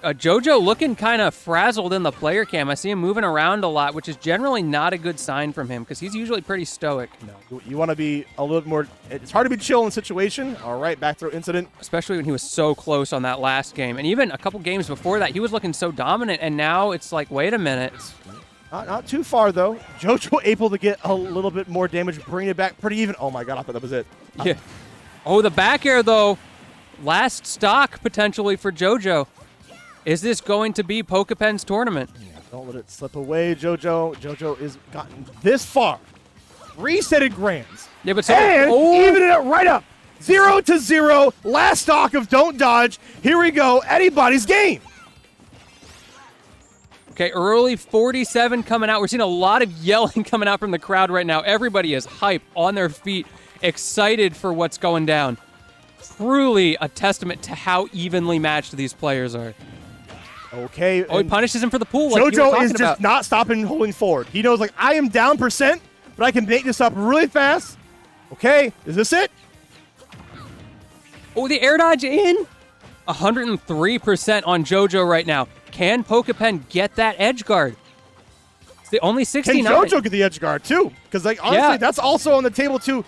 JoJo looking kind of frazzled in the player cam. I see him moving around a lot, which is generally not a good sign from him because he's usually pretty stoic. No, you want to be a little more. It's hard to be chill in the situation. All right, back throw incident. Especially when he was so close on that last game. And even a couple games before that, he was looking so dominant. And now it's like, wait a minute. Not too far though. JoJo able to get a little bit more damage, bring it back pretty even. Oh my god, I thought that was it. Yeah. Oh, the back air though. Last stock potentially for JoJo. Is this going to be Pokepen's tournament? Yeah, don't let it slip away, JoJo. JoJo is gotten this far. Resetted grands. Yeah, but so And even it right up. 0-0. Last stock of Don't Dodge. Here we go. Anybody's game. Okay, early 47 coming out. We're seeing a lot of yelling coming out from the crowd right now. Everybody is hype, on their feet, excited for what's going down. Truly a testament to how evenly matched these players are. Okay. Oh, he punishes him for the pool. Like you were JoJo talking is just about. not stopping holding forward. He knows, like, I am down %, but I can make this up really fast. Okay, is this it? Oh, the air dodge in. 103% on JoJo right now. Can Pokepen get that edge guard? It's the only Can 69. JoJo get the edge guard, too? Because, like, honestly, Yeah. that's also on the table, too.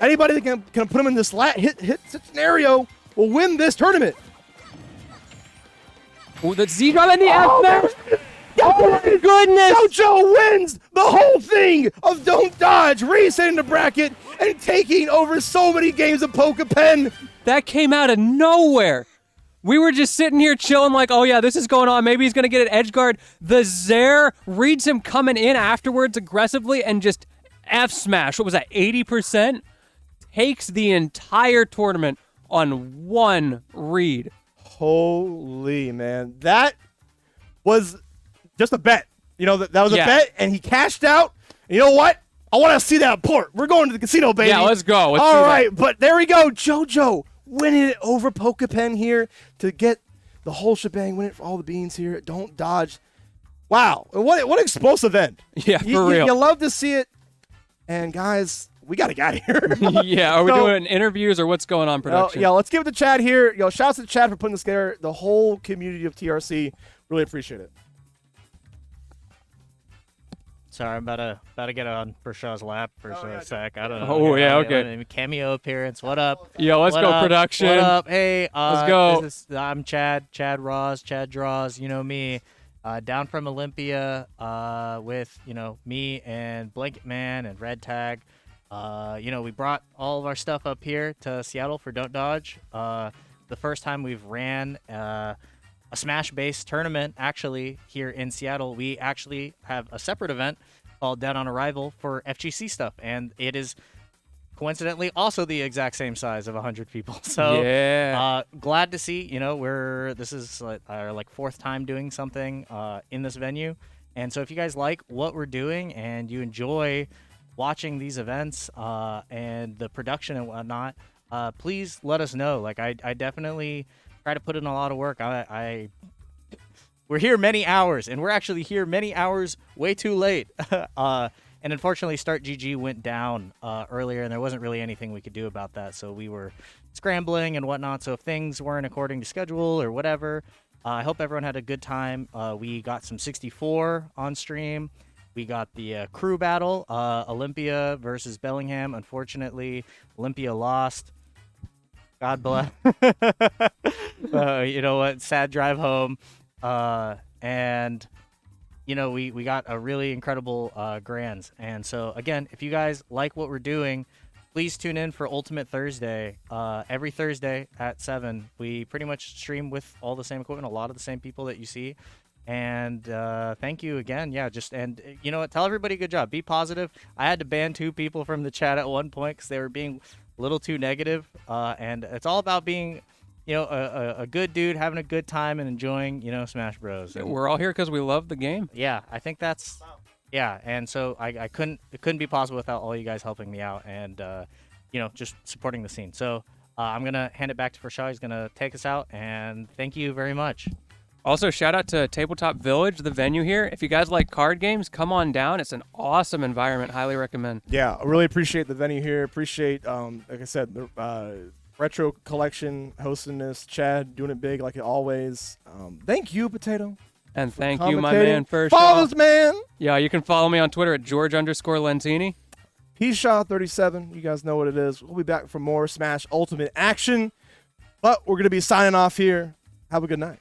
Anybody that can put him in this hit scenario will win this tournament. Oh, the Z drop and the F smash. Oh my goodness. JoJo wins the whole thing of Don't Dodge, resetting the bracket and taking over so many games of Pokepen. That came out of nowhere. We were just sitting here chilling like, oh yeah, this is going on. Maybe he's going to get an edge guard. The Zaire reads him coming in afterwards aggressively and just F smash. What was that, 80%? Takes the entire tournament on one read. Holy man. That was just a bet. You know, that was a bet, and he cashed out. And you know what? I want to see that port. We're going to the casino, baby. Yeah, let's go. Let's All do that. right, but there we go. JoJo winning it over Pokepen here to get the whole shebang, win it for all the beans here. Don't Dodge. Wow. What explosive end. Yeah, for real. You love to see it. And guys, we got to get out of here. Yeah, are we So- doing interviews or what's going on production? Yeah, let's give it to Chad here. Shouts to Chad for putting this together. The whole community of TRC. Really appreciate it. Sorry, I'm about to get on Bershaw's lap for a sec. I don't know. Oh, yeah, okay. Cameo appearance. What up? Yo, let's What go up? production. What up? Hey, Let's go. I'm Chad. Chad Ross. Chad Draws. You know me. Down from Olympia with me and Blanket Man and Red Tag. We brought all of our stuff up here to Seattle for Don't Dodge. The first time we've ran a Smash-based tournament actually here in Seattle. We actually have a separate event called Down on Arrival for FGC stuff, and it is coincidentally also the exact same size of 100 people. So Yeah. glad to see, this is our like 4th time doing something in this venue. And so if you guys like what we're doing and you enjoy watching these events and the production and whatnot, please let us know. Like I definitely try to put in a lot of work. We're here many hours, and we're actually here many hours way too late. And unfortunately, Start GG went down earlier, and there wasn't really anything we could do about that. So we were scrambling and whatnot. So if things weren't according to schedule or whatever, I hope everyone had a good time. We got some 64 on stream. We got the crew battle, Olympia versus Bellingham. Unfortunately, Olympia lost. God bless. You know what? Sad drive home. And we got a really incredible grands. And so again, if you guys like what we're doing, please tune in for Ultimate Thursday. Every Thursday at 7, we pretty much stream with all the same equipment, a lot of the same people that you see. And thank you again. Yeah, and you know what? Tell everybody good job. Be positive. I had to ban 2 people from the chat at one point because they were being a little too negative. And it's all about being a good dude, having a good time and enjoying, Smash Bros. And We're all here because we love the game. yeah, I think that's and so it couldn't be possible without all you guys helping me out and just supporting the scene. So I'm gonna hand it back to Prashad. He's gonna take us out, and thank you very much. Also, shout out to Tabletop Village, the venue here. If you guys like card games, come on down. It's an awesome environment. Highly recommend. Yeah, I really appreciate the venue here. Appreciate, like I said, the Retro Collection hosting this. Chad doing it big like always. Thank you, Potato. And thank you, my man, first Follow off. this man. Yeah, you can follow me on Twitter at George_Lentini. He's Shaw37. You guys know what it is. We'll be back for more Smash Ultimate action. But we're going to be signing off here. Have a good night.